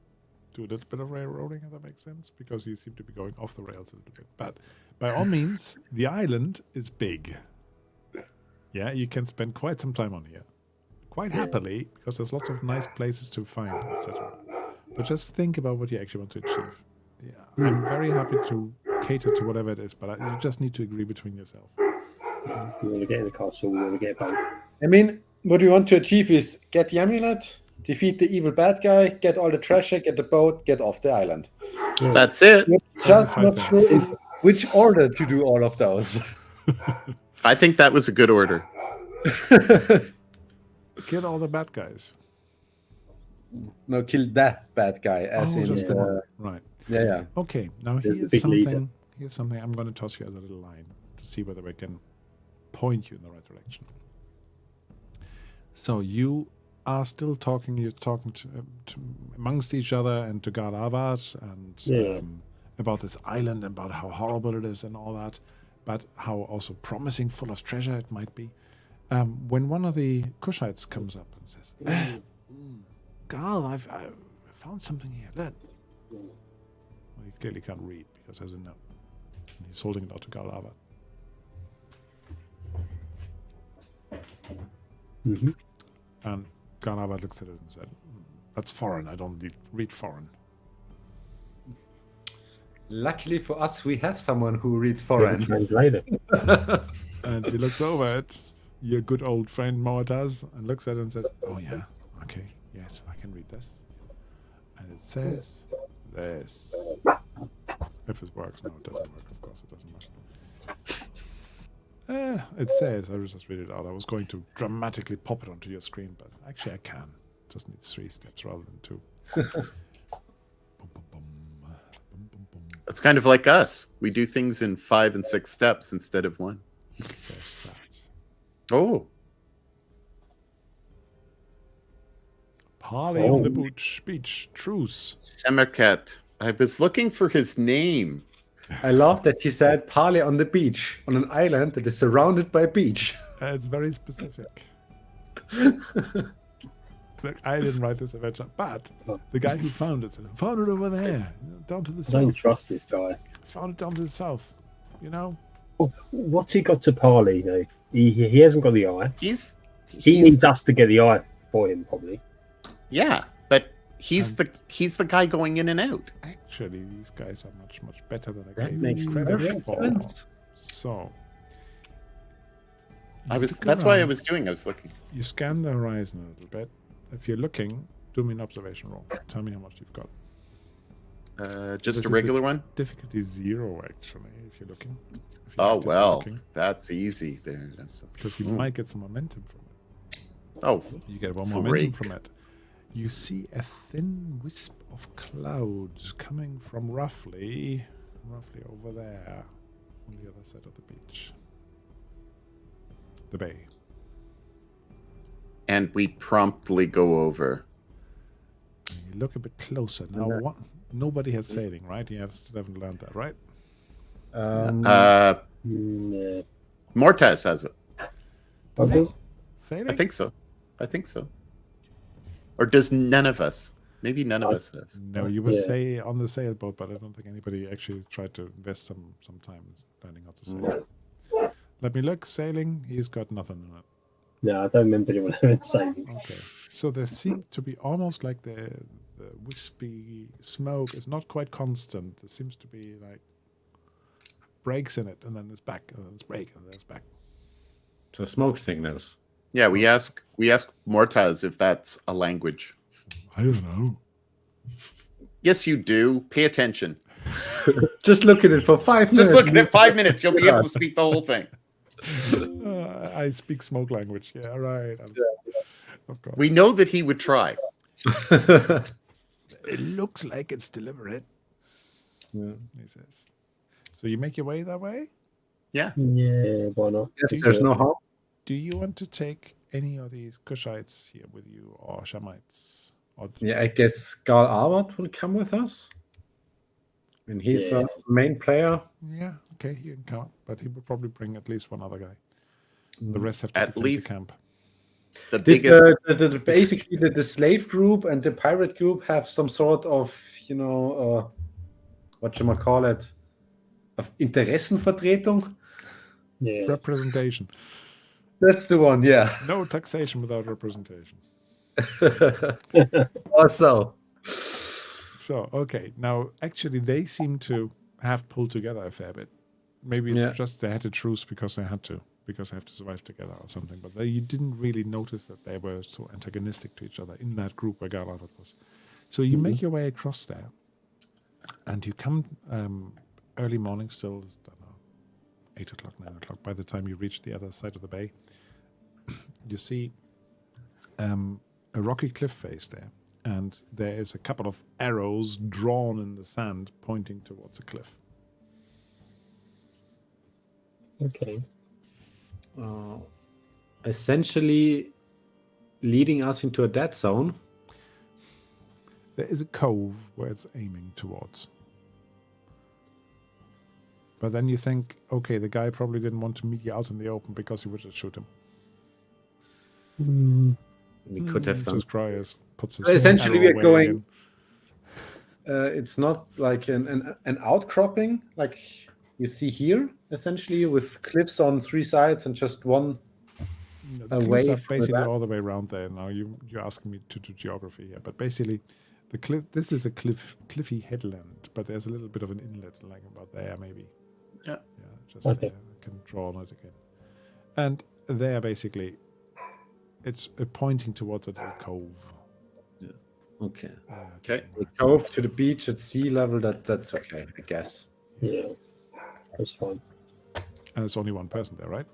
a little bit of railroading, if that makes sense, because you seem to be going off the rails a little bit. But by all means, the island is big. Yeah, you can spend quite some time on here. Quite happily, because there's lots of nice places to find, etc. But just think about what you actually want to achieve. Yeah, I'm very happy to cater to whatever it is, but you just need to agree between yourself. You want to get in the castle, you want to get both. I mean, what we want to achieve is get the amulet, defeat the evil bad guy, get all the treasure, get the boat, get off the island. Yeah. That's it. We're just not sure in which order to do all of those. I think that was a good order. Kill all the bad guys. No, kill that bad guy, as in just the one. Right. yeah. Okay, now The here's big leader. something. Here's something. I'm going to toss you as a little line to see whether we can point you in the right direction. So you are still talking. You're talking to amongst each other and to God Avad and about this island and about how horrible it is and all that, but how also promising, full of treasure it might be. When one of the Kushites comes up and says, Gal, I've found something here. Look. Well, he clearly can't read because there's a note. And he's holding it out to Gal Avad. Mm-hmm. And Gal Avad looks at it and said, that's foreign. I don't read foreign. Luckily for us, we have someone who reads Yeah, foreign. translator. And he looks over at your good old friend Moataz and looks at it and says, oh yeah, okay, yes, I can read this. And it says this. If it works. No, it doesn't work. Of course it doesn't work. It says, I will just read it out. I was going to dramatically pop it onto your screen, but actually I can. Just needs 3 steps rather than 2. Boom, boom, boom. Boom, boom, boom. That's kind of like us. We do things in 5 and 6 steps instead of 1. It says that. Oh, Parley on the beach. Truce. Semerkat. I was looking for his name. I love that he said parley on the beach, on an island that is surrounded by beach. It's very specific. Look, I didn't write this adventure, but the guy who found it said, found it over there, down to the I don't south. trust this guy. Found it down to the south, you know? Oh, what's he got to parley though? He hasn't got the eye. He He's needs us to get the eye for him, probably. yeah, but he's the guy going in and out. Actually, these guys are much, much better than I That gave makes them credit perfect for. sense. So, That's why I was doing. I was looking. You scan the horizon a little bit. If you're looking, do me an observation roll. Tell me how much you've got. Just This a is regular one. Difficulty 0, actually, if you're looking. If you're Oh actively well, looking. that's easy. There, Because you might get some momentum from it. Oh, You get one freak. momentum from it. You see a thin wisp of clouds coming from roughly over there on the other side of the beach. The bay. and we promptly go over. And you look a bit closer. Now, nobody has sailing, right? You still haven't learned that, right? Yeah. Mortaz has it. Okay. Sailing? I think so. Or does none of us? Maybe none of us has. No, you were Yeah. say on the sailboat, but I don't think anybody actually tried to invest some time in learning how to sail. Let me look. Sailing, he's got nothing on it. No, I don't remember anyone having sailing. Okay. So there seems to be almost like the wispy smoke is not quite constant. There seems to be like breaks in it, and then it's back, and then it's break, and then it's back. So smoke signals. Yeah, we ask Mortaz if that's a language. I don't know. Yes, you do. Pay attention. Just look at it for 5 minutes. Just look at it 5 minutes. You'll be able to speak the whole thing. I speak smoke language. Yeah, right. Of course. We know that he would try. It looks like it's deliberate. Yeah. He says. So you make your way that way? Yeah. Yeah, why not? Yes, there's no harm. Do you want to take any of these Kushites here with you, or Shamites? Or Yeah, I guess Skarl Arwad will come with us. And he's Yeah. a main player. Yeah, okay, he can come, but he will probably bring at least one other guy. The rest have to At defend least the camp. The Did biggest. basically the slave group and the pirate group have some sort of, what should I call it? Of Interessenvertretung? Yeah. Representation. That's the one, yeah. No taxation without representation. Also. So, okay, now actually they seem to have pulled together a fair bit. Maybe it's just they had a truce because they had to, because they have to survive together or something. But you didn't really notice that they were so antagonistic to each other in that group where Garlavert was. So you make your way across there, and you come early morning still, I don't know, 8 o'clock, 9 o'clock. By the time you reach the other side of the bay, you see a rocky cliff face there. And there is a couple of arrows drawn in the sand pointing towards a cliff. Okay. Essentially leading us into a dead zone. There is a cove where it's aiming towards. But then you think, okay, the guy probably didn't want to meet you out in the open because he would just shoot him. We could have done. Just Cryers puts his Essentially, we arrow are away going. again. It's not like an outcropping like you see here, essentially, with cliffs on 3 sides and just one The away cliffs are from the basically back. all the way around there. Now you're asking me to do geography here, but basically, the cliff. This is a cliffy headland, but there's a little bit of an inlet, like about there, maybe. Yeah. Just Okay. I can draw on it again. And there, basically, it's pointing towards a little cove. Okay. Okay. The cove to the beach at sea level. That's okay, I guess. Yeah. That's fine. And there's only one person there, right?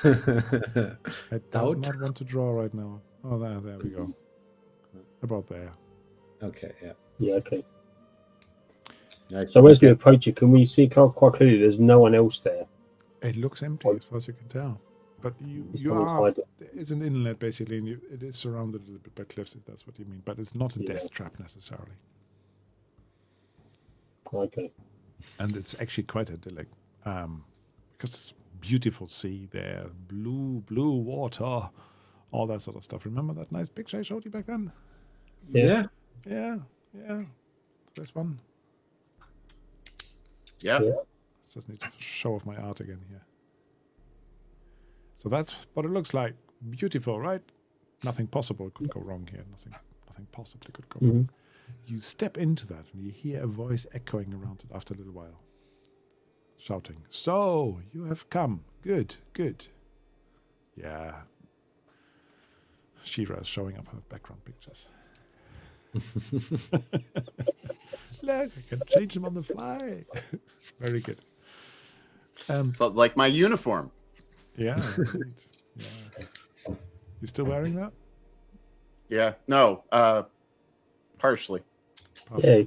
It does Doubt. not want to draw right now. Oh, there we go. About there. Okay. Yeah. Yeah, okay. So as we approach it, can we see quite clearly there's no one else there? It looks empty as far as you can tell. But there is an inlet basically, and it is surrounded a little bit by cliffs, if that's what you mean. But it's not a death trap necessarily. Okay. And it's actually quite idyllic, because it's beautiful sea there, blue water, all that sort of stuff. Remember that nice picture I showed you back then? Yeah. Yeah. This one. Yeah. Just need to show off my art again here. So that's what it looks like. Beautiful, right? Nothing possible could go wrong here. Nothing possibly could go wrong. You step into that and you hear a voice echoing around it after a little while. Shouting, "So, you have come. Good. Yeah." Shira is showing up her background pictures. Look, I can change them on the fly. Very good. So like my uniform. Yeah, indeed. Yeah. You still wearing that? Yeah. No. Partially. Yeah,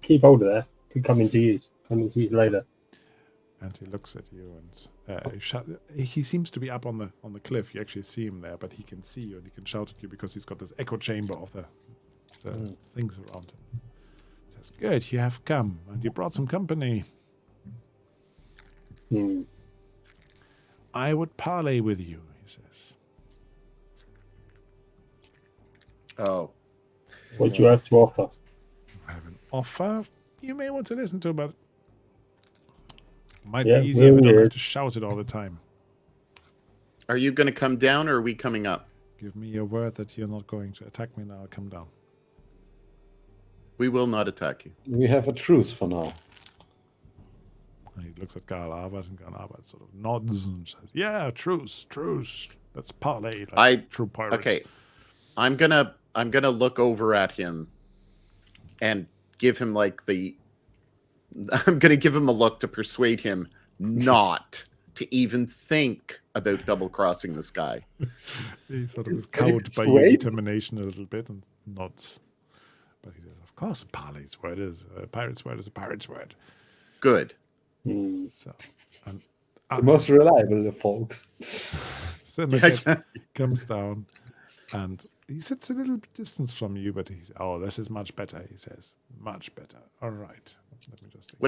keep hold of that. Could come into use. Later. And he looks at you, and he seems to be up on the cliff. You actually see him there, but he can see you and he can shout at you because he's got this echo chamber of the things around him. He says, "Good, you have come, and you brought some company. I would parley with you," he says. Oh. What do you have to offer? "I have an offer you may want to listen to, but might Yeah, be easier if I don't have weird. to shout it all the time. Are you going to come down or are we coming up? Give me your word that you're not going to attack me now. I'll come down." We will not attack you. We have a truce for now. And he looks at Garlavert, and Garlavert sort of nods and says, "Yeah, truce. Let's parley like true pirates." Okay. I'm gonna look over at him and give him I'm gonna give him a look to persuade him not to even think about double crossing this guy. He sort of is cowed by your determination a little bit and nods. But he says, "Of course, parley's word is a pirate's word is a pirate's word." Good. So, and The most reliable, folks. so Maquette comes down, and he sits a little distance from you, but he's, "Oh, this is much better," he says. "Much better. All right. Let me just think."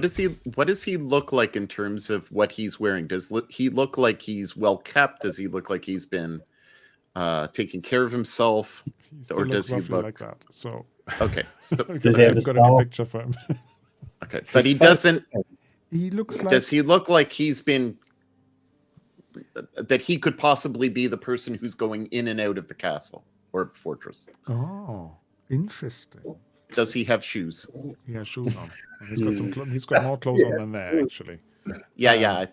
What does he look like in terms of what he's wearing? Does he look like he's well kept? Does he look like he's been taking care of himself? He still Or looks does he roughly look like that? So, okay? Does he have I've a got a new scar? picture for him. Okay, but he doesn't. He looks like Does he look like he's been that he could possibly be the person who's going in and out of the castle or fortress? Oh, interesting. Does he have shoes? He has shoes on. And he's got he's got more clothes on than there, actually. Yeah,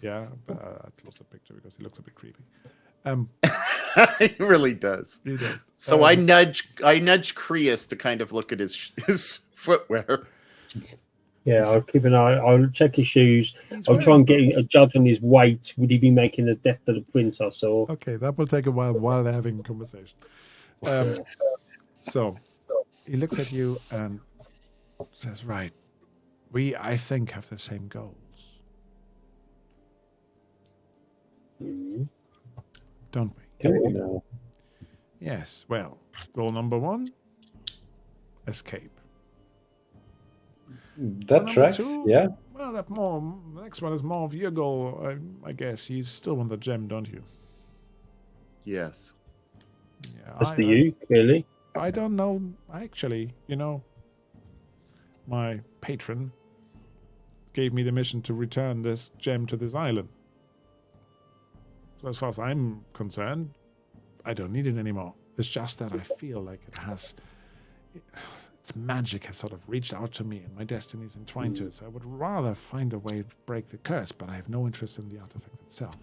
Yeah, but I close the picture because he looks a bit creepy. He really does. He does. So I nudge Krius to kind of look at his footwear. Yeah, I'll keep an eye. I'll check his shoes. He's I'll try and wearing get a judge on his weight. Would he be making the death of the princess or? Okay, that will take a while they're having a conversation. So he looks at you and says, "Right, we, I think, have the same goals, don't we?" You know. Yes. Well, goal number 1: escape. That Number tracks. 2, Yeah. Well, the next one is more of your goal, I guess. You still want the gem, don't you? Yes. Yeah. That's for you, clearly. I don't know. Actually, my patron gave me the mission to return this gem to this island. So as far as I'm concerned, I don't need it anymore. It's just that I feel like its magic has sort of reached out to me and my destiny is entwined to it. So I would rather find a way to break the curse, but I have no interest in the artifact itself.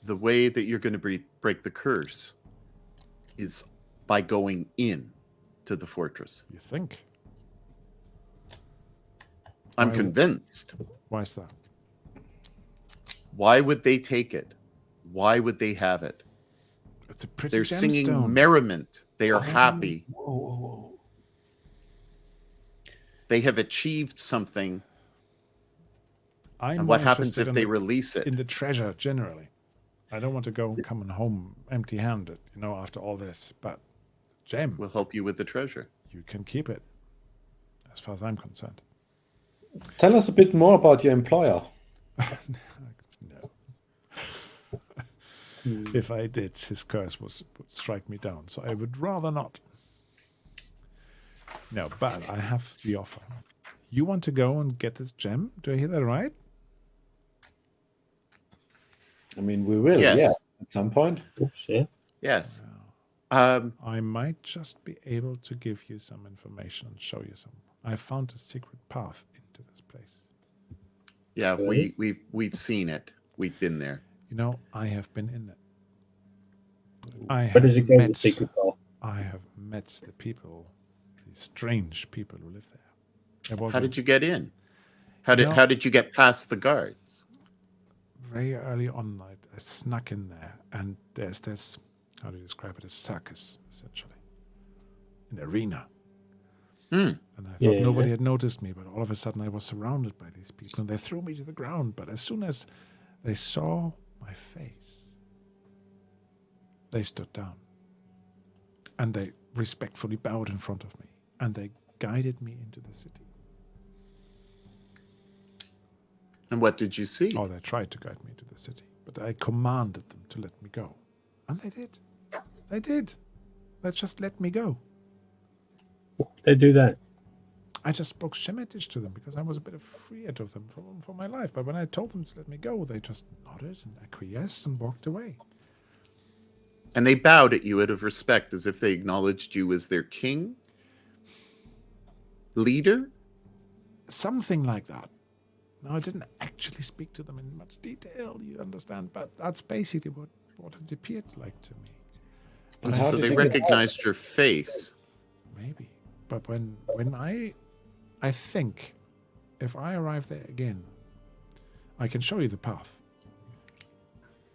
The way that you're going to break the curse is by going in to the fortress. You think? I'm Why- convinced. Why is that? Why would they take it? Why would they have it? It's a pretty They're gemstone. singing merriment. They are happy. Whoa. They have achieved something. I'm And more what happens interested if in they the- release it? in the treasure generally? I don't want to go coming home empty-handed, after all this. But gem, We'll help you with the treasure. you can keep it, as far as I'm concerned. Tell us a bit more about your employer. No. If I did, his curse would strike me down. So I would rather not. No, but I have the offer. You want to go and get this gem? Do I hear that right? I mean, we will, Yes. yeah, at some point. Oops, yeah. Yes. I might just be able to give you some information and show you some. I found a secret path into this place. Yeah, Really? we've seen it. We've been there. I have been in it. I Where does it go, the met- secret path? I have met the people, these strange people who live there. How did you get in? How did you get past the guards? Very early on, I snuck in there, and there's this, how do you describe it, a circus, essentially. An arena. Hmm. And I thought Yeah. nobody had noticed me, but all of a sudden I was surrounded by these people, and they threw me to the ground. But as soon as they saw my face, they stood down. And they respectfully bowed in front of me, and they guided me into the city. And what did you see? Oh, they tried to guide me to the city, but I commanded them to let me go. And they did. They did. They just let me go. They do that. I just spoke Shemitish to them because I was a bit afraid of them for my life. But when I told them to let me go, they just nodded and acquiesced and walked away. And they bowed at you out of respect, as if they acknowledged you as their king? Leader? Something like that. Now, I didn't actually speak to them in much detail, you understand, but that's basically what it appeared like to me. And But how So did they you get recognized your face. Maybe. But when I think if I arrive there again, I can show you the path.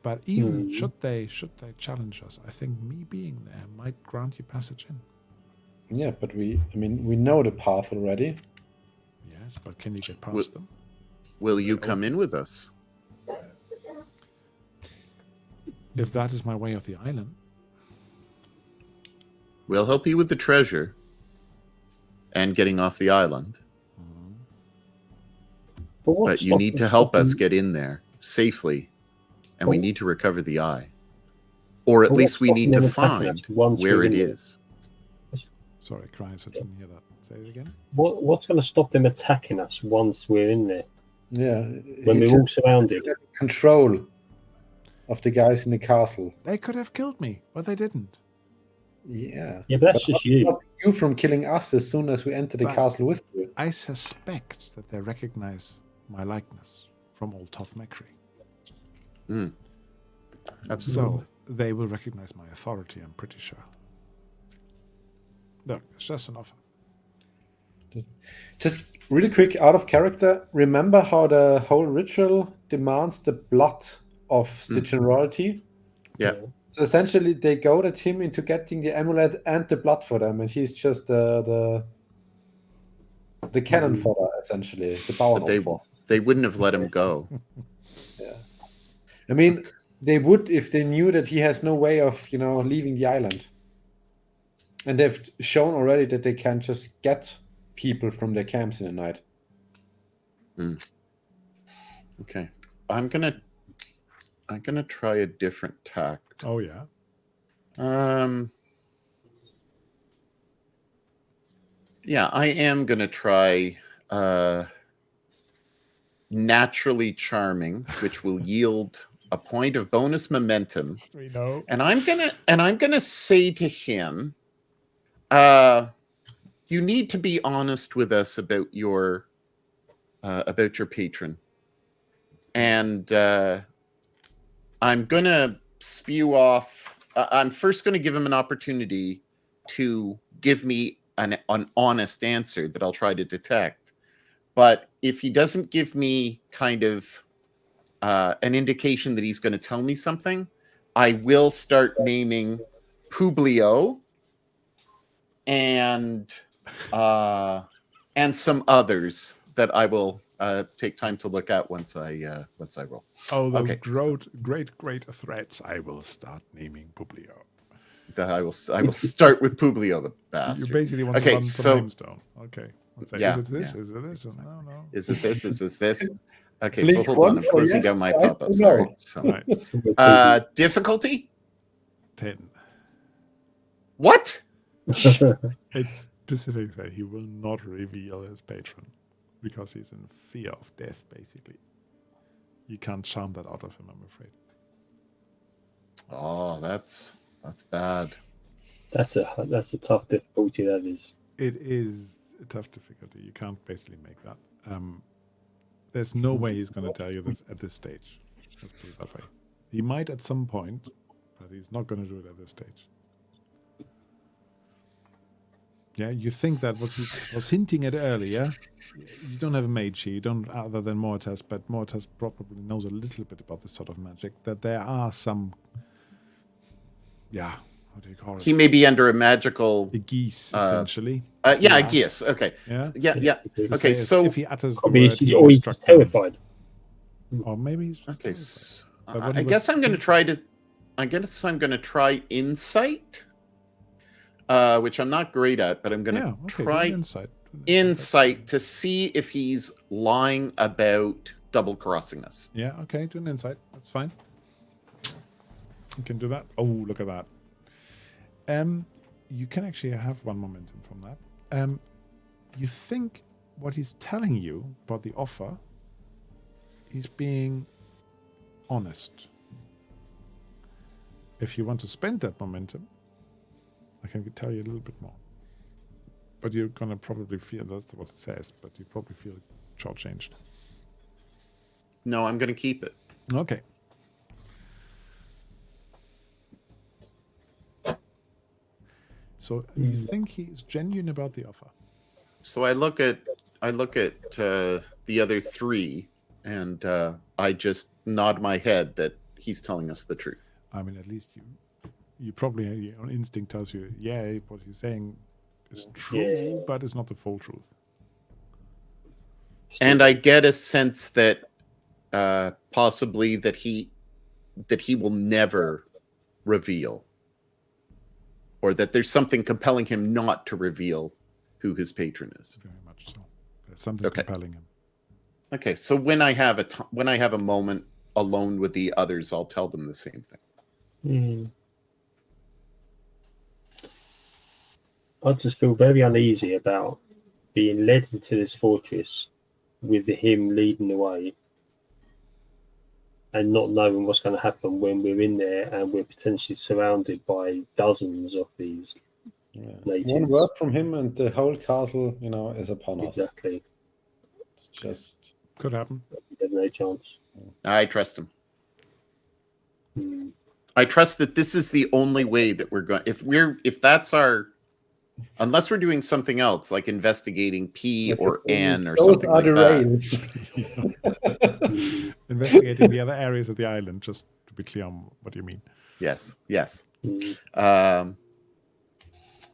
But even should they challenge us, I think me being there might grant you passage in. Yeah, but we know the path already. Yes, but can you get past them? Will you come in with us? If that is my way of the island. We'll help you with the treasure and getting off the island. But you need to help us get in there safely, and we need to recover the eye. Or at least we need to find where it is. Sorry, Christ, I didn't hear that. Say it again. What's going to stop them attacking us once we're in there? Yeah. When we're all surrounded? Control of the guys in the castle. They could have killed me, but they didn't. Yeah. Yeah, but that's just what's you. stopping you from killing us as soon as we enter the But- castle with you. I suspect that they recognize my likeness from old Tothmekri. Absolutely. So they will recognize my authority, I'm pretty sure. Look, it's just an offer. Just really quick, out of character, remember how the whole ritual demands the blood of Stitch and Royalty? Yeah. So essentially, they goaded him into getting the amulet and the blood for them, and he's just the cannon fodder, essentially, the power But they wouldn't have let him go. I mean, they would if they knew that he has no way of, leaving the island. And they've shown already that they can just get people from their camps in the night. Okay. I'm gonna try a different tack. Oh, yeah. Yeah, I am gonna try naturally charming, which will yield a point of bonus momentum. We know. And I'm gonna say to him, you need to be honest with us about your patron. And I'm gonna spew off. I'm first gonna give him an opportunity to give me an honest answer that I'll try to detect. But if he doesn't give me kind of an indication that he's going to tell me something, I will start naming Publio and some others that I will take time to look at once I roll. Oh, those Okay. great threats. I will start naming Publio. That I will start with Publio the bastard. You basically want to run some names down. Okay. Let's say, Yeah, is it this? yeah. Is it this? No. Is it this? Is this this? Okay, Blink so hold once on. I'm for closing yes, down my twice pop-up. for Sorry. no. So, Right. difficulty? 10. What? It's specific that he will not reveal his patron because he's in fear of death, basically. You can't charm that out of him, I'm afraid. Oh, that's bad. That's a tough difficulty. That is. It is a tough difficulty. You can't basically make that. There's no way he's going to tell you this at this stage. Let's put it that way. He might at some point, but he's not going to do it at this stage. Yeah, you think that what he was hinting at earlier, you don't have a mage here, you don't, other than Mortas, but Mortas probably knows a little bit about this sort of magic, that there are some, what do you call it? He may be under a magical. A geese, essentially. A Yes. geese. Okay. Yeah. Yeah. To Okay, say so if he utters the Probably word, he's he always will struck down. terrified. Or maybe he's just okay. terrified. But when I he guess was I'm going to try to. I guess I'm going to try insight, which I'm not great at, but I'm going to try insight to see if he's lying about double crossing us. Yeah, okay, do an insight. That's fine. You can do that. Oh, look at that. You can actually have one momentum from that. You think what he's telling you about the offer, he's being honest. If you want to spend that momentum, I can tell you a little bit more. But you're going to probably feel, that's what it says, but you probably feel shortchanged. No, I'm going to keep it. Okay. So you think he's genuine about the offer? So I look at the other three, and I just nod my head that he's telling us the truth. I mean, at least you probably, your own instinct tells you, yeah, what he's saying is true, but it's not the full truth. And I get a sense that possibly that he will never reveal, or that there's something compelling him not to reveal who his patron is. Very much so. There's something compelling him. Okay, so when I have a moment alone with the others, I'll tell them the same thing. I just feel very uneasy about being led into this fortress with him leading the way and not knowing what's going to happen when we're in there and we're potentially surrounded by dozens of these natives. One word from him and the whole castle, is upon us. Exactly. It's just Could happen. We have no chance. I trust him. Hmm. I trust that this is the only way that we're going. If that's our, unless we're doing something else like investigating P or N or those something are like the that. rails. Investigating the other areas of the island, just to be clear on what you mean. Yes. Yes. Hmm.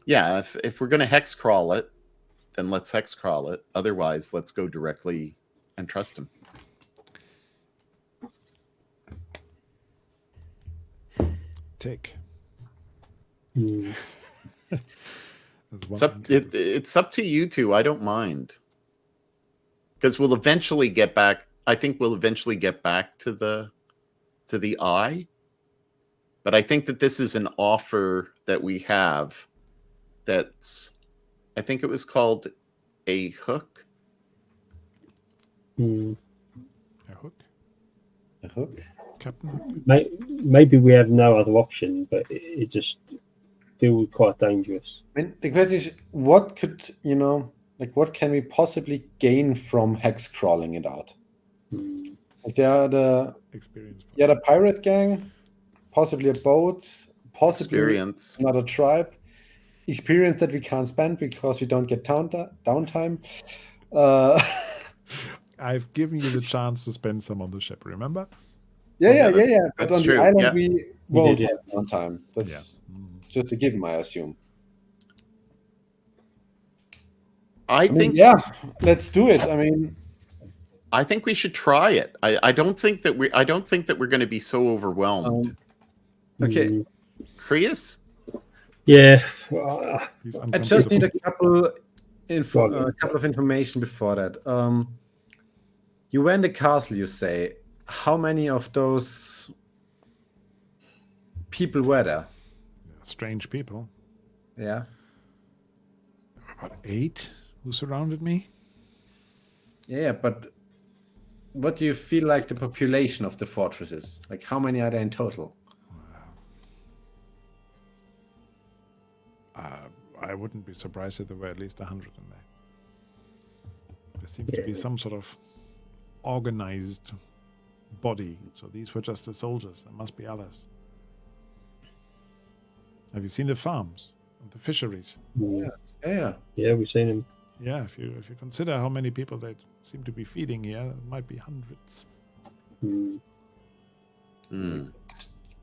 Yeah. If we're going to hex crawl it, then let's hex crawl it. Otherwise, let's go directly and trust him. Take. Hmm. It's up to you two. I don't mind. Because we'll eventually get back. I think we'll eventually get back to the eye. But I think that this is an offer that we have that's, I think it was called a hook. Hmm. A hook? A hook? Captain Hook? Maybe we have no other option, but it just feels quite dangerous. I mean, the question is, what could, what can we possibly gain from hex crawling it out? Hmm. Like there are the Experience. pirate gang, possibly a boat, possibly Experience. another tribe. Experience that we can't spend because we don't get downtime. I've given you the chance to spend some on the ship, remember? Yeah. But that's on true, the island, yeah. we won't did, have downtime. That's just a given, I assume. I think let's do it. I think we should try it. I don't think that we're going to be so overwhelmed. Okay. Hmm. Krius? Yeah. He's I just need a uncomfortable. couple of information before that. You were in the castle, you say. How many of those people were there? Strange people. Yeah. About 8 who surrounded me. Yeah, but what do you feel like the population of the fortress is? Like, how many are there in total? I wouldn't be surprised if there were at least 100 in there. There seemed to be some sort of organized body. So these were just the soldiers. There must be others. Have you seen the farms and the fisheries? Yeah. Yeah, we've seen him. Yeah, if you consider how many people they seem to be feeding here, it might be hundreds. Hmm. Mm.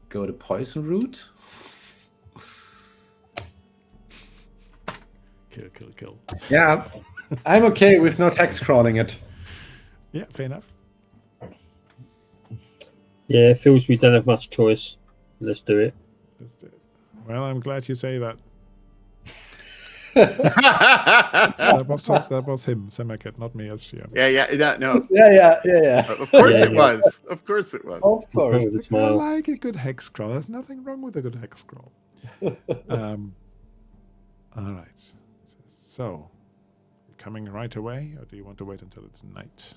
Go the poison route? Kill. Yeah, I'm okay with not hex crawling it. Yeah, fair enough. Yeah, it feels we don't have much choice. Let's do it. Let's do it. Well, I'm glad you say that. That was him, Semaket, not me as GM. No. Yeah. Of course Yeah, it yeah. was. Of course it was. Of course. With a I smile. like a good hex scroll. There's nothing wrong with a good hex scroll. All right. So, you coming right away, or do you want to wait until it's night?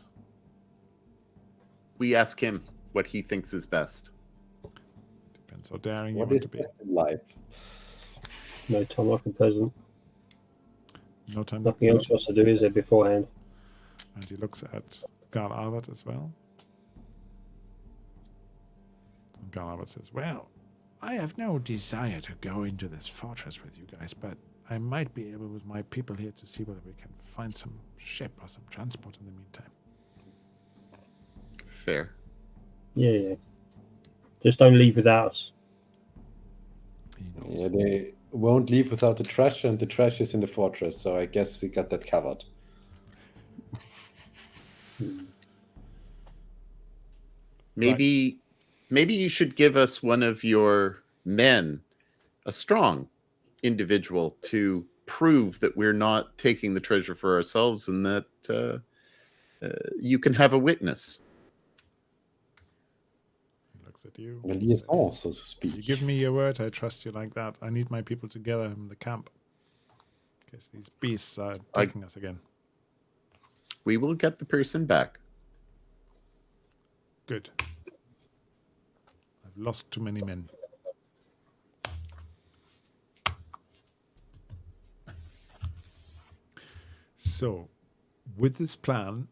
We ask him what he thinks is best. Depends how daring you What want is to be. best in life? No time like a present. No time. Nothing else for us to do, is there, beforehand? And he looks at Garl Albert as well. And Garl Albert says, well, I have no desire to go into this fortress with you guys, but I might be able with my people here to see whether we can find some ship or some transport in the meantime. Fair. Yeah. Just don't leave without us. He knows. Yeah, they won't leave without the treasure, and the treasure is in the fortress, so I guess we got that covered. Maybe you should give us one of your men, a strong individual, to prove that we're not taking the treasure for ourselves, and that you can have a witness. He looks at you. A liaison, so to speak. You give me your word, I trust you like that. I need my people together in the camp. In case these beasts are taking us again. We will get the person back. Good. I've lost too many men. So, with this plan,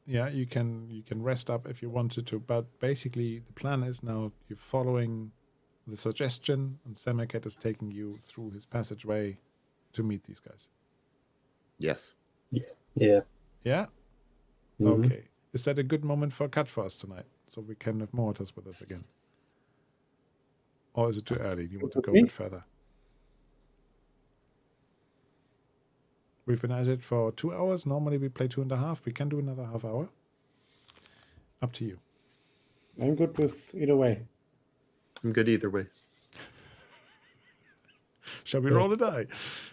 yeah, you can rest up if you wanted to, but basically the plan is now you're following the suggestion, and Semaket is taking you through his passageway to meet these guys. Yes. Yeah. Yeah? Mhm. Okay. Is that a good moment for a cut for us tonight? So we can have Mortis with us again? Or is it too early? Do you want to go a bit further? We've been at it for 2 hours. Normally we play 2.5. We can do another half hour. Up to you. I'm good with either way. I'm good either way. Shall we roll a die?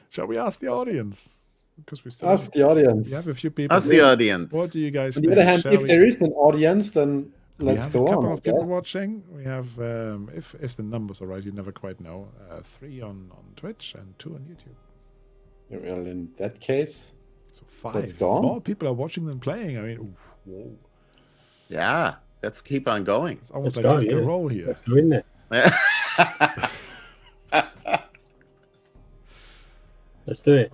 Shall we ask the audience? Because we still Ask the audience. we have a few people. Ask the audience. What do you guys On think? the other hand, Shall if we- there is an audience, then we let's have go a on. couple I of people guess. watching. We have, if the numbers are right, you never quite know. 3 on Twitch and 2 on YouTube. Well, in that case, So 5. Let's go on. More people are watching than playing. I mean, oof, whoa. Yeah. Let's keep on going. It's almost Let's like go, Critical yeah. Role here. Let's go in there. Let's do it.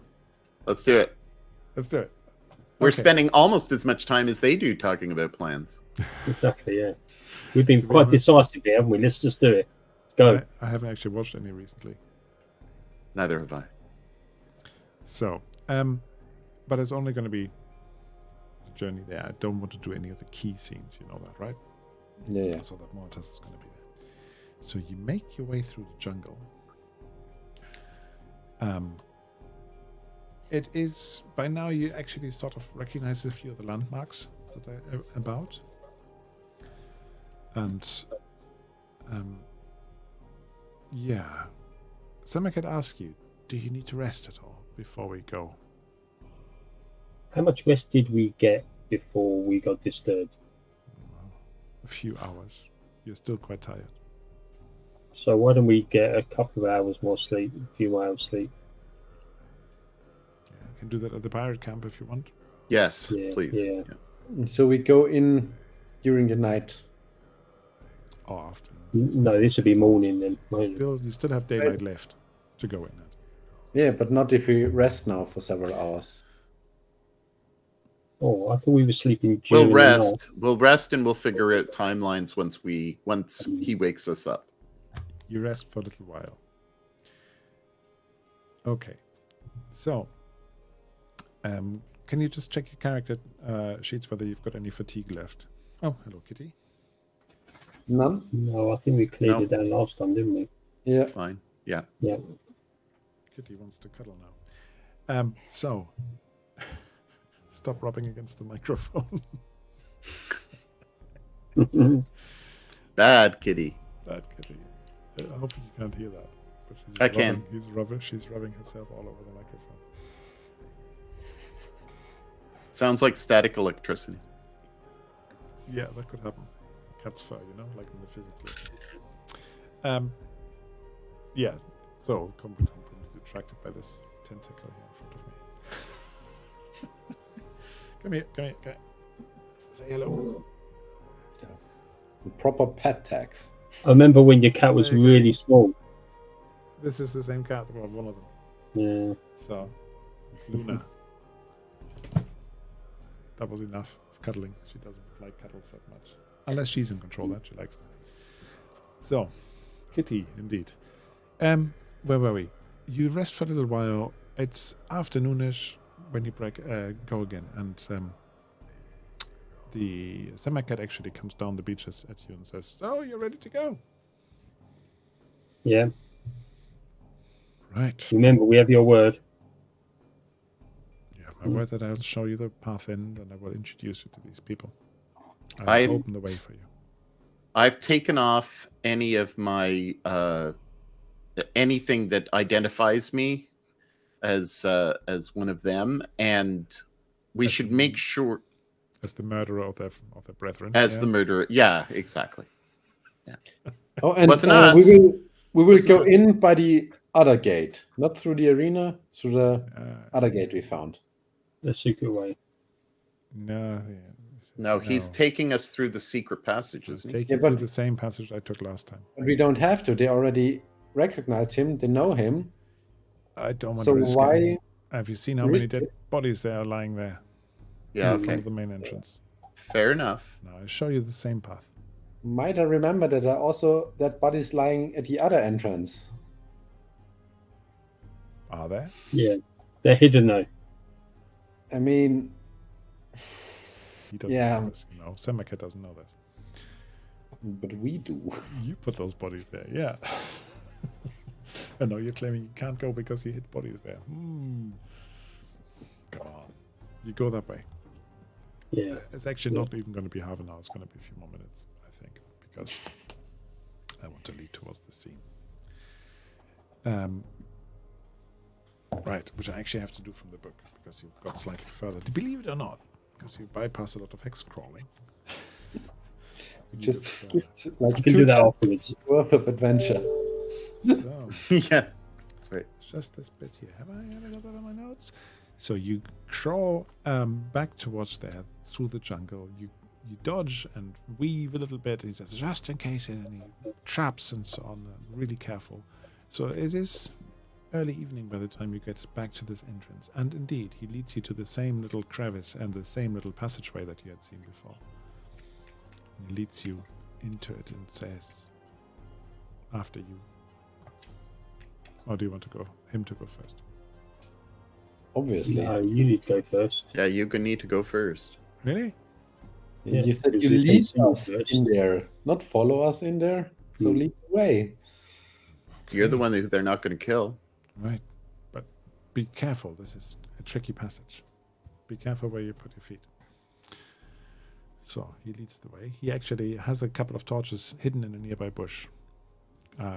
Let's do it. Let's do it. We're Okay. spending almost as much time as they do talking about plans. Exactly, yeah. We've been To be quite honest- decisive here, haven't we? Let's just do it. Let's go. I haven't actually watched any recently. Neither have I. So, but it's only going to be a journey there. I don't want to do any of the key scenes. You know that, right? yeah. So that Mortis is going to be there. So you make your way through the jungle. It is by now you actually sort of recognize a few of the landmarks that are about, and yeah. Someone could ask you, do you need to rest at all before we go? How much rest did we get before we got disturbed? A few hours. You're still quite tired. So why don't we get a couple of hours more sleep, a few hours sleep? Yeah, you can do that at the pirate camp if you want. Yes, Yeah, please. yeah. So we go in during the night. Or afternoon. No, this would be morning then. won't it? You still have daylight left to go in at. Yeah, but not if we rest now for several hours. Oh, I thought we were sleeping We'll during the night. rest. We'll rest and we'll figure out timelines once he wakes us up. You rest for a little while. Okay. So, can you just check your character sheets whether you've got any fatigue left? Oh, hello, Kitty. None? No, I think we cleared No. it down last time, didn't we? Yeah. Fine. Yeah. Yeah. Kitty wants to cuddle now. So, stop rubbing against the microphone. Bad kitty. That Kitty. Hopefully you can't hear that. But I can. She's rubbing herself all over the microphone. Sounds like static electricity. Yeah, that could happen. Cat's fur, like in the physics lesson. Yeah, so completely attracted by this tentacle here in front of me. Come here. Say hello. The proper pet tax. I remember when your cat was There you go. really small. This is the same cat, well, one of them. Yeah. So, it's Luna. That was enough of cuddling. She doesn't like cuddles that much. Unless she's in control, that she likes them. So, Kitty, indeed. Where were we? You rest for a little while. It's afternoonish when you go again, and the Semakat actually comes down the beaches at you and says, "So you're ready to go?" Yeah. Right. Remember, we have your word. You have my word that I'll show you the path in, and I will introduce you to these people. I'll I've- open the way for you. I've taken off any of my anything that identifies me as one of them, and we should make sure As the murderer of their brethren. as yeah? the murderer. Yeah, exactly. Oh, and Wasn't us. we will go in by the other gate, not through the arena, through the other gate we found. The secret way. No, yeah. No, he's taking us through the secret passage, isn't he? Take you through the same passage I took last time. But we don't have to. They already recognized him. They know him. I don't want So to risk why it. Have you seen how many risk dead it? bodies there are lying there? Yeah, In front okay. of the main entrance. Fair enough. Now I'll show you the same path. Might I remember that there are also dead bodies lying at the other entrance? Are there? Yeah, they're hidden though. I mean, He doesn't Yeah. know this, you know. Semaka doesn't know this. but we do. You put those bodies there, yeah. I know you're claiming you can't go because you hit bodies there. Come on. You go that way. Yeah. It's actually not even going to be half an hour. It's going to be a few more minutes, I think, because I want to lead towards the scene. Right, which I actually have to do from the book because you've got slightly further. Believe it or not, because you bypass a lot of hex crawling. Just skipped like You can 2 do that chapters afterwards. worth of adventure. So, Yeah, that's right. it's just this bit here. Have I ever got that on my notes? So you crawl back towards there through the jungle. You dodge and weave a little bit. He says, just in case, and he traps and so on. Really careful. So it is early evening by the time you get back to this entrance. And indeed, he leads you to the same little crevice and the same little passageway that you had seen before. He leads you into it and says, after you. Or do you want to go? Him to go first? Obviously. No, you need to go first. Yeah, you need to go first. Really? Yeah, You said because you we can lead see you us first. in there, not follow us in there. So lead the way. You're the one that they're not going to kill. Right. But be careful. This is a tricky passage. Be careful where you put your feet. So he leads the way. He actually has a couple of torches hidden in a nearby bush.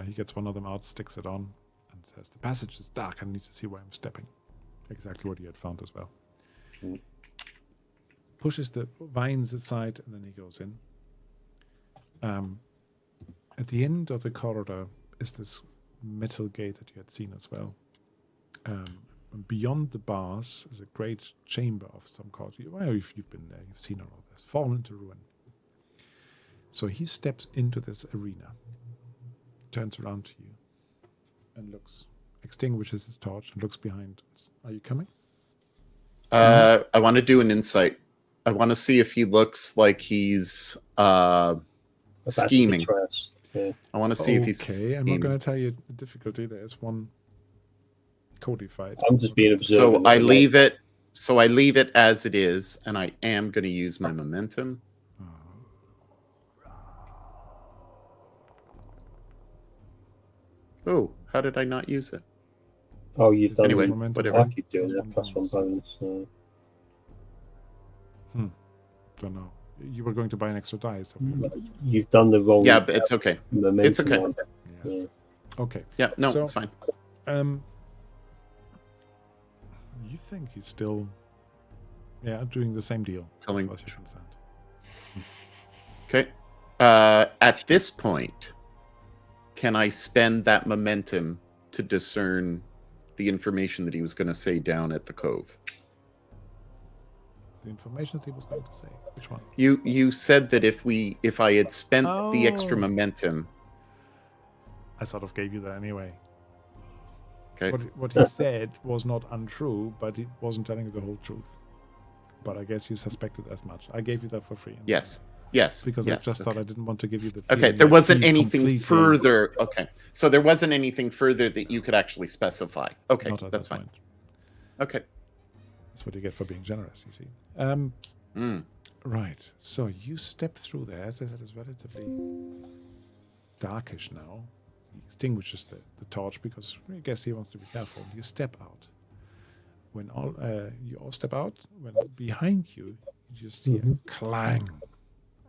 He gets one of them out, sticks it on, and says, the passage is dark. I need to see where I'm stepping. Exactly what he had found as well. Pushes the vines aside, and then he goes in. At the end of the corridor is this metal gate that you had seen as well. And beyond the bars is a great chamber of some kind. Well, if you've been there, you've seen all of this. Fallen into ruin. So he steps into this arena, turns around to you, and looks, extinguishes his torch, and looks behind. Are you coming? I want to do an insight. I want to see if he looks like he's scheming. Yeah. I want to see if he's Okay, I'm not going to tell you the difficulty. There's one codified. I'm just being observant. So I leave it. So I leave it as it is, and I am going to use my momentum. Oh, how did I not use it? Oh, you've done Anyway, it. whatever. I keep doing that. +1 bonus. Don't know. You were going to buy an extra die. So You've done the wrong. Yeah, but it's okay. Momentum It's okay. one. yeah. Yeah. Okay. Yeah, no, So- it's fine. You think he's still, doing the same deal? Telling as far as you're concerned. Okay. At this point, can I spend that momentum to discern the information that he was going to say down at the cove? The information that he was going to say. Which one? You said that if I had spent the extra Oh. momentum. I sort of gave you that anyway. Okay. What he said was not untrue, but he wasn't telling you the whole truth. But I guess you suspected as much. I gave you that for free. Yes. Yes. Because yes. I just thought okay. I didn't want to give you the. Okay, feeling there that wasn't he anything completely- further. Okay, so there wasn't anything further that you could actually specify. Okay, Not at that's that fine. point. Okay. That's what you get for being generous, you see. Mm. Right. So you step through there. As I said, it's relatively darkish now. He extinguishes the torch because I guess he wants to be careful. You step out. When you all step out, when behind you, you just hear clang,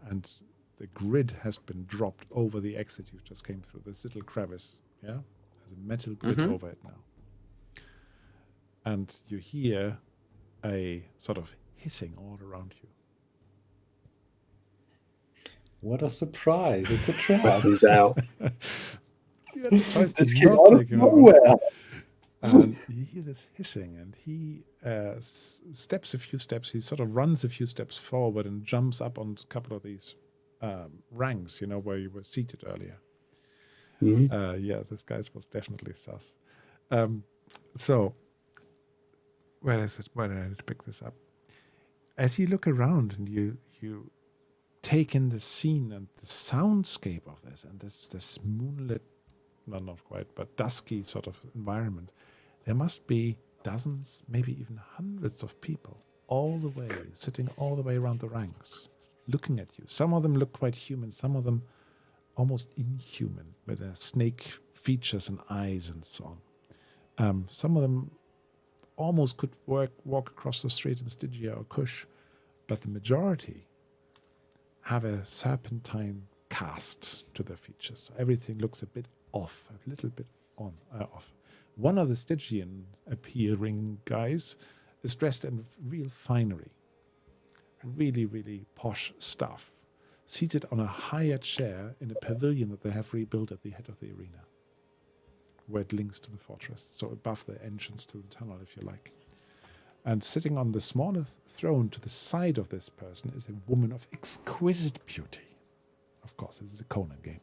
and the grid has been dropped over the exit you just came through. This little crevice, yeah, there's a metal grid over it now, and you hear a sort of hissing all around you. What a surprise. It's a trap. Weapons out. Yeah, tries to This came not out of take him nowhere. And you hear this hissing, and he steps a few steps. He sort of runs a few steps forward and jumps up on a couple of these ranks, where you were seated earlier. Yeah, this guy was definitely sus. So, where is it? Where did I pick this up? As you look around and you take in the scene and the soundscape of this, and this moonlit, well, not quite, but dusky sort of environment, there must be dozens, maybe even hundreds of people sitting all the way around the ranks, looking at you. Some of them look quite human, some of them almost inhuman, with their snake features and eyes and so on. Some of them almost could walk across the street in Stygia or Kush, but the majority have a serpentine cast to their features. So everything looks a bit off, a little bit off. One of the Stygian appearing guys is dressed in real finery, really, really posh stuff, seated on a higher chair in a pavilion that they have rebuilt at the head of the arena, where it links to the fortress, so above the entrance to the tunnel, if you like. And sitting on the smallest throne to the side of this person is a woman of exquisite beauty. Of course, this is a Conan game.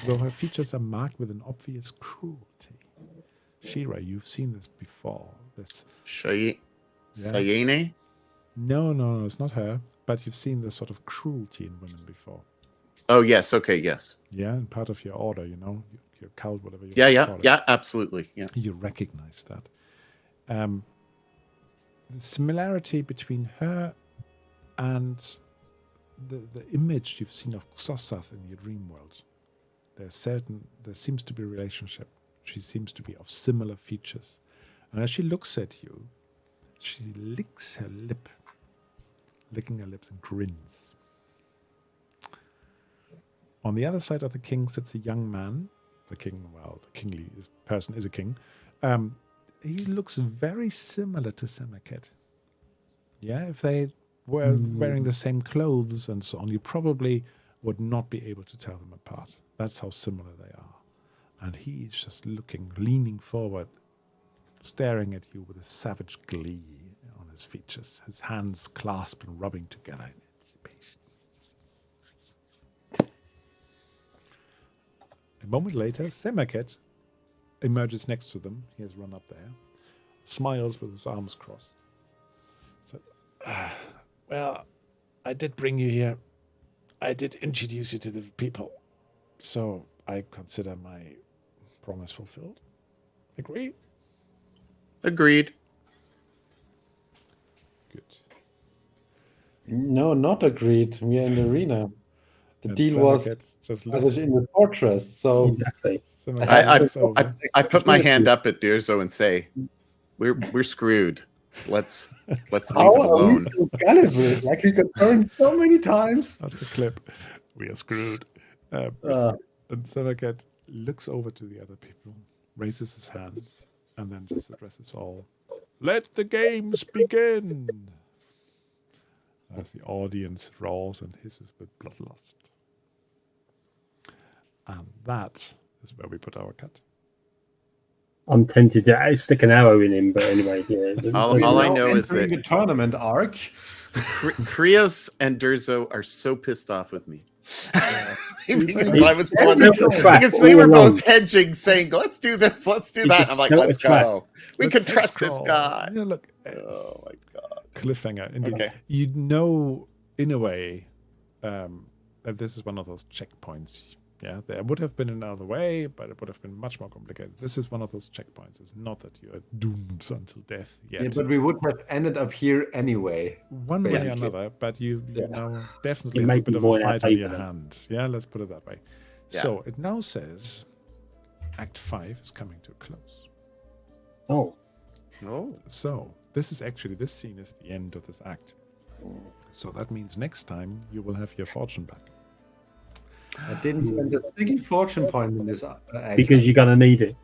Though her features are marked with an obvious cruelty. Shira, you've seen this before. This Sayene? No, it's not her. But you've seen this sort of cruelty in women before. Oh, yes. Okay, yes. Yeah, and part of your order, your cult, whatever you call it. Yeah, absolutely. Yeah. You recognize that. The similarity between her and the image you've seen of Xosath in your dream world. There seems to be a relationship. She seems to be of similar features. And as she looks at you, she licks her lip, licking her lips and grins. On the other side of the king sits a young man. The kingly person is a king. He looks very similar to Semaket. Yeah, if they were wearing the same clothes and so on, you probably would not be able to tell them apart. That's how similar they are. And he's just leaning forward, staring at you with a savage glee on his features, his hands clasped and rubbing together in anticipation. A moment later, Semaket emerges next to them. He has run up there, smiles with his arms crossed. So, well, I did bring you here. I did introduce you to the people. So I consider my promise fulfilled. Agree? Agreed. Good. No, not agreed. We are in the arena. The And deal was just I was in the fortress, so Exactly. I put my hand up at Dirzo and say, "We're screwed. Let's leave it how are we alone." so gullible? Like we got burned so many times. That's a clip. We are screwed. And Semaket looks over to the other people, raises his hands, and then just addresses all. Let the games begin! As the audience roars and hisses with bloodlust. And that is where we put our cut. I'm tempted to stick an arrow in him, but anyway, yeah. All I know is Entering that the tournament arc. Krios and Durzo are so pissed off with me. because He- I was the one because they were both hedging, saying, "Let's do this, let's do that." I'm like, "Let's go. We can trust this guy." Yeah, look. Oh my god. Cliffhanger. Indeed. Okay. You know, in a way, that this is one of those checkpoints. Yeah, there would have been another way, but it would have been much more complicated. This is one of those checkpoints. It's not that you are doomed until death yet. Yeah, but we would have ended up here anyway. One way or basically. another, but you Yeah. now definitely It have a might bit be of more a in our fight on your favour then. hand. Yeah, let's put it that way. Yeah. So it now says Act 5 is coming to a close. Oh, Oh. So this scene is the end of this act. So that means next time you will have your fortune back. I didn't spend a single fortune point in this act. because you're gonna need it.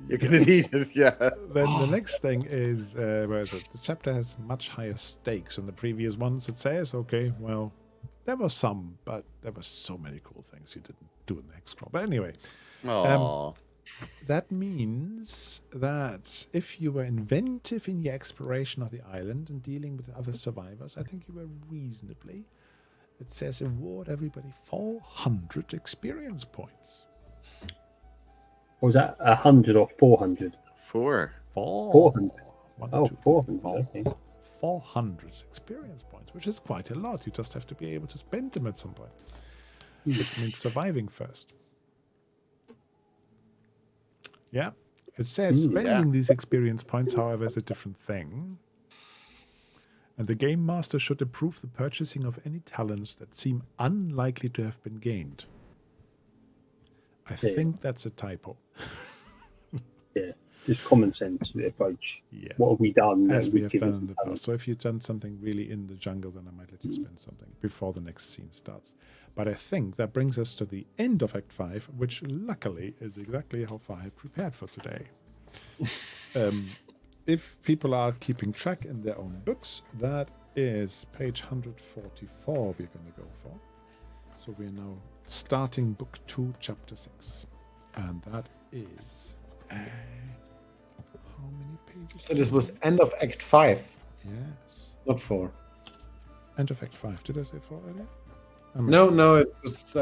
You're gonna need it, yeah. Then the next thing is, where is it? The chapter has much higher stakes than the previous ones. It says, okay, well, there were some, but there were so many cool things you didn't do in the next scroll. But anyway, Oh. that means that if you were inventive in the exploration of the island and dealing with other survivors, I think you were reasonably. It says award everybody 400 experience points. Or was that 100 or 400? 4. 400. One, Oh, two, 400. four. Okay. 400 experience points, which is quite a lot. You just have to be able to spend them at some point, which means surviving first. Yeah, it says spending these experience points, however, is a different thing. And the game master should approve the purchasing of any talents that seem unlikely to have been gained. I think that's a typo. Yeah, just common sense approach. Yeah. What have we done? As we have given done in the talent. past. So if you've done something really in the jungle, then I might let you spend something before the next scene starts. But I think that brings us to the end of Act 5, which luckily is exactly how far I prepared for today. If people are keeping track in their own books, that is page 144 we're going to go for. So we're now starting book 2, chapter 6. And that is... how many pages? So this was end of Act 5, Yes. not 4. End of Act 5. Did I say 4 earlier? No, it was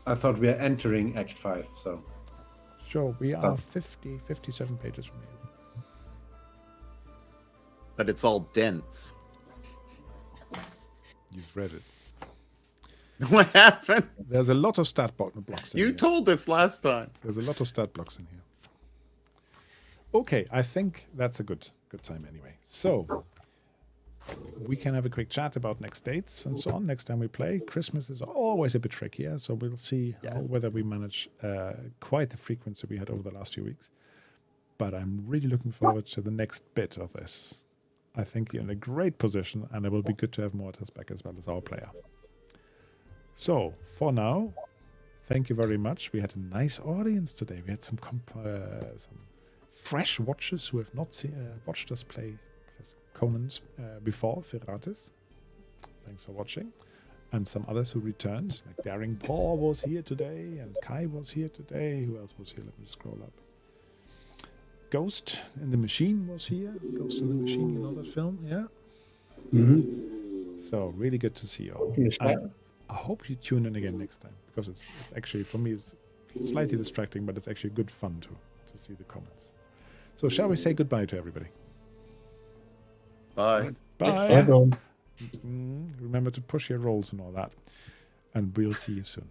I thought we are entering Act 5, so. Sure, we are 57 pages from here. But it's all dense. You've read it. What happened? There's a lot of stat blocks in You here. told us last time. There's a lot of stat blocks in here. Okay, I think that's a good time anyway. So we can have a quick chat about next dates and so on next time we play. Christmas is always a bit trickier, so we'll see whether we manage quite the frequency we had over the last few weeks. But I'm really looking forward to the next bit of this. I think you're in a great position, and it will be good to have Mortis back as well as our player. So, for now, thank you very much. We had a nice audience today. We had some fresh watchers who have not watched us play Conan's before, Ferratis. Thanks for watching. And some others who returned, like Daring Paw was here today, and Kai was here today. Who else was here? Let me scroll up. Ghost in the Machine was here. Ghost in the Machine, you know that film? Yeah? Mm-hmm. So, really good to see you all. I hope you tune in again next time, because it's actually, for me, it's slightly distracting, but it's actually good fun to see the comments. So, shall we say goodbye to everybody? Bye. Bye. Everyone. Remember to push your rolls and all that. And we'll see you soon.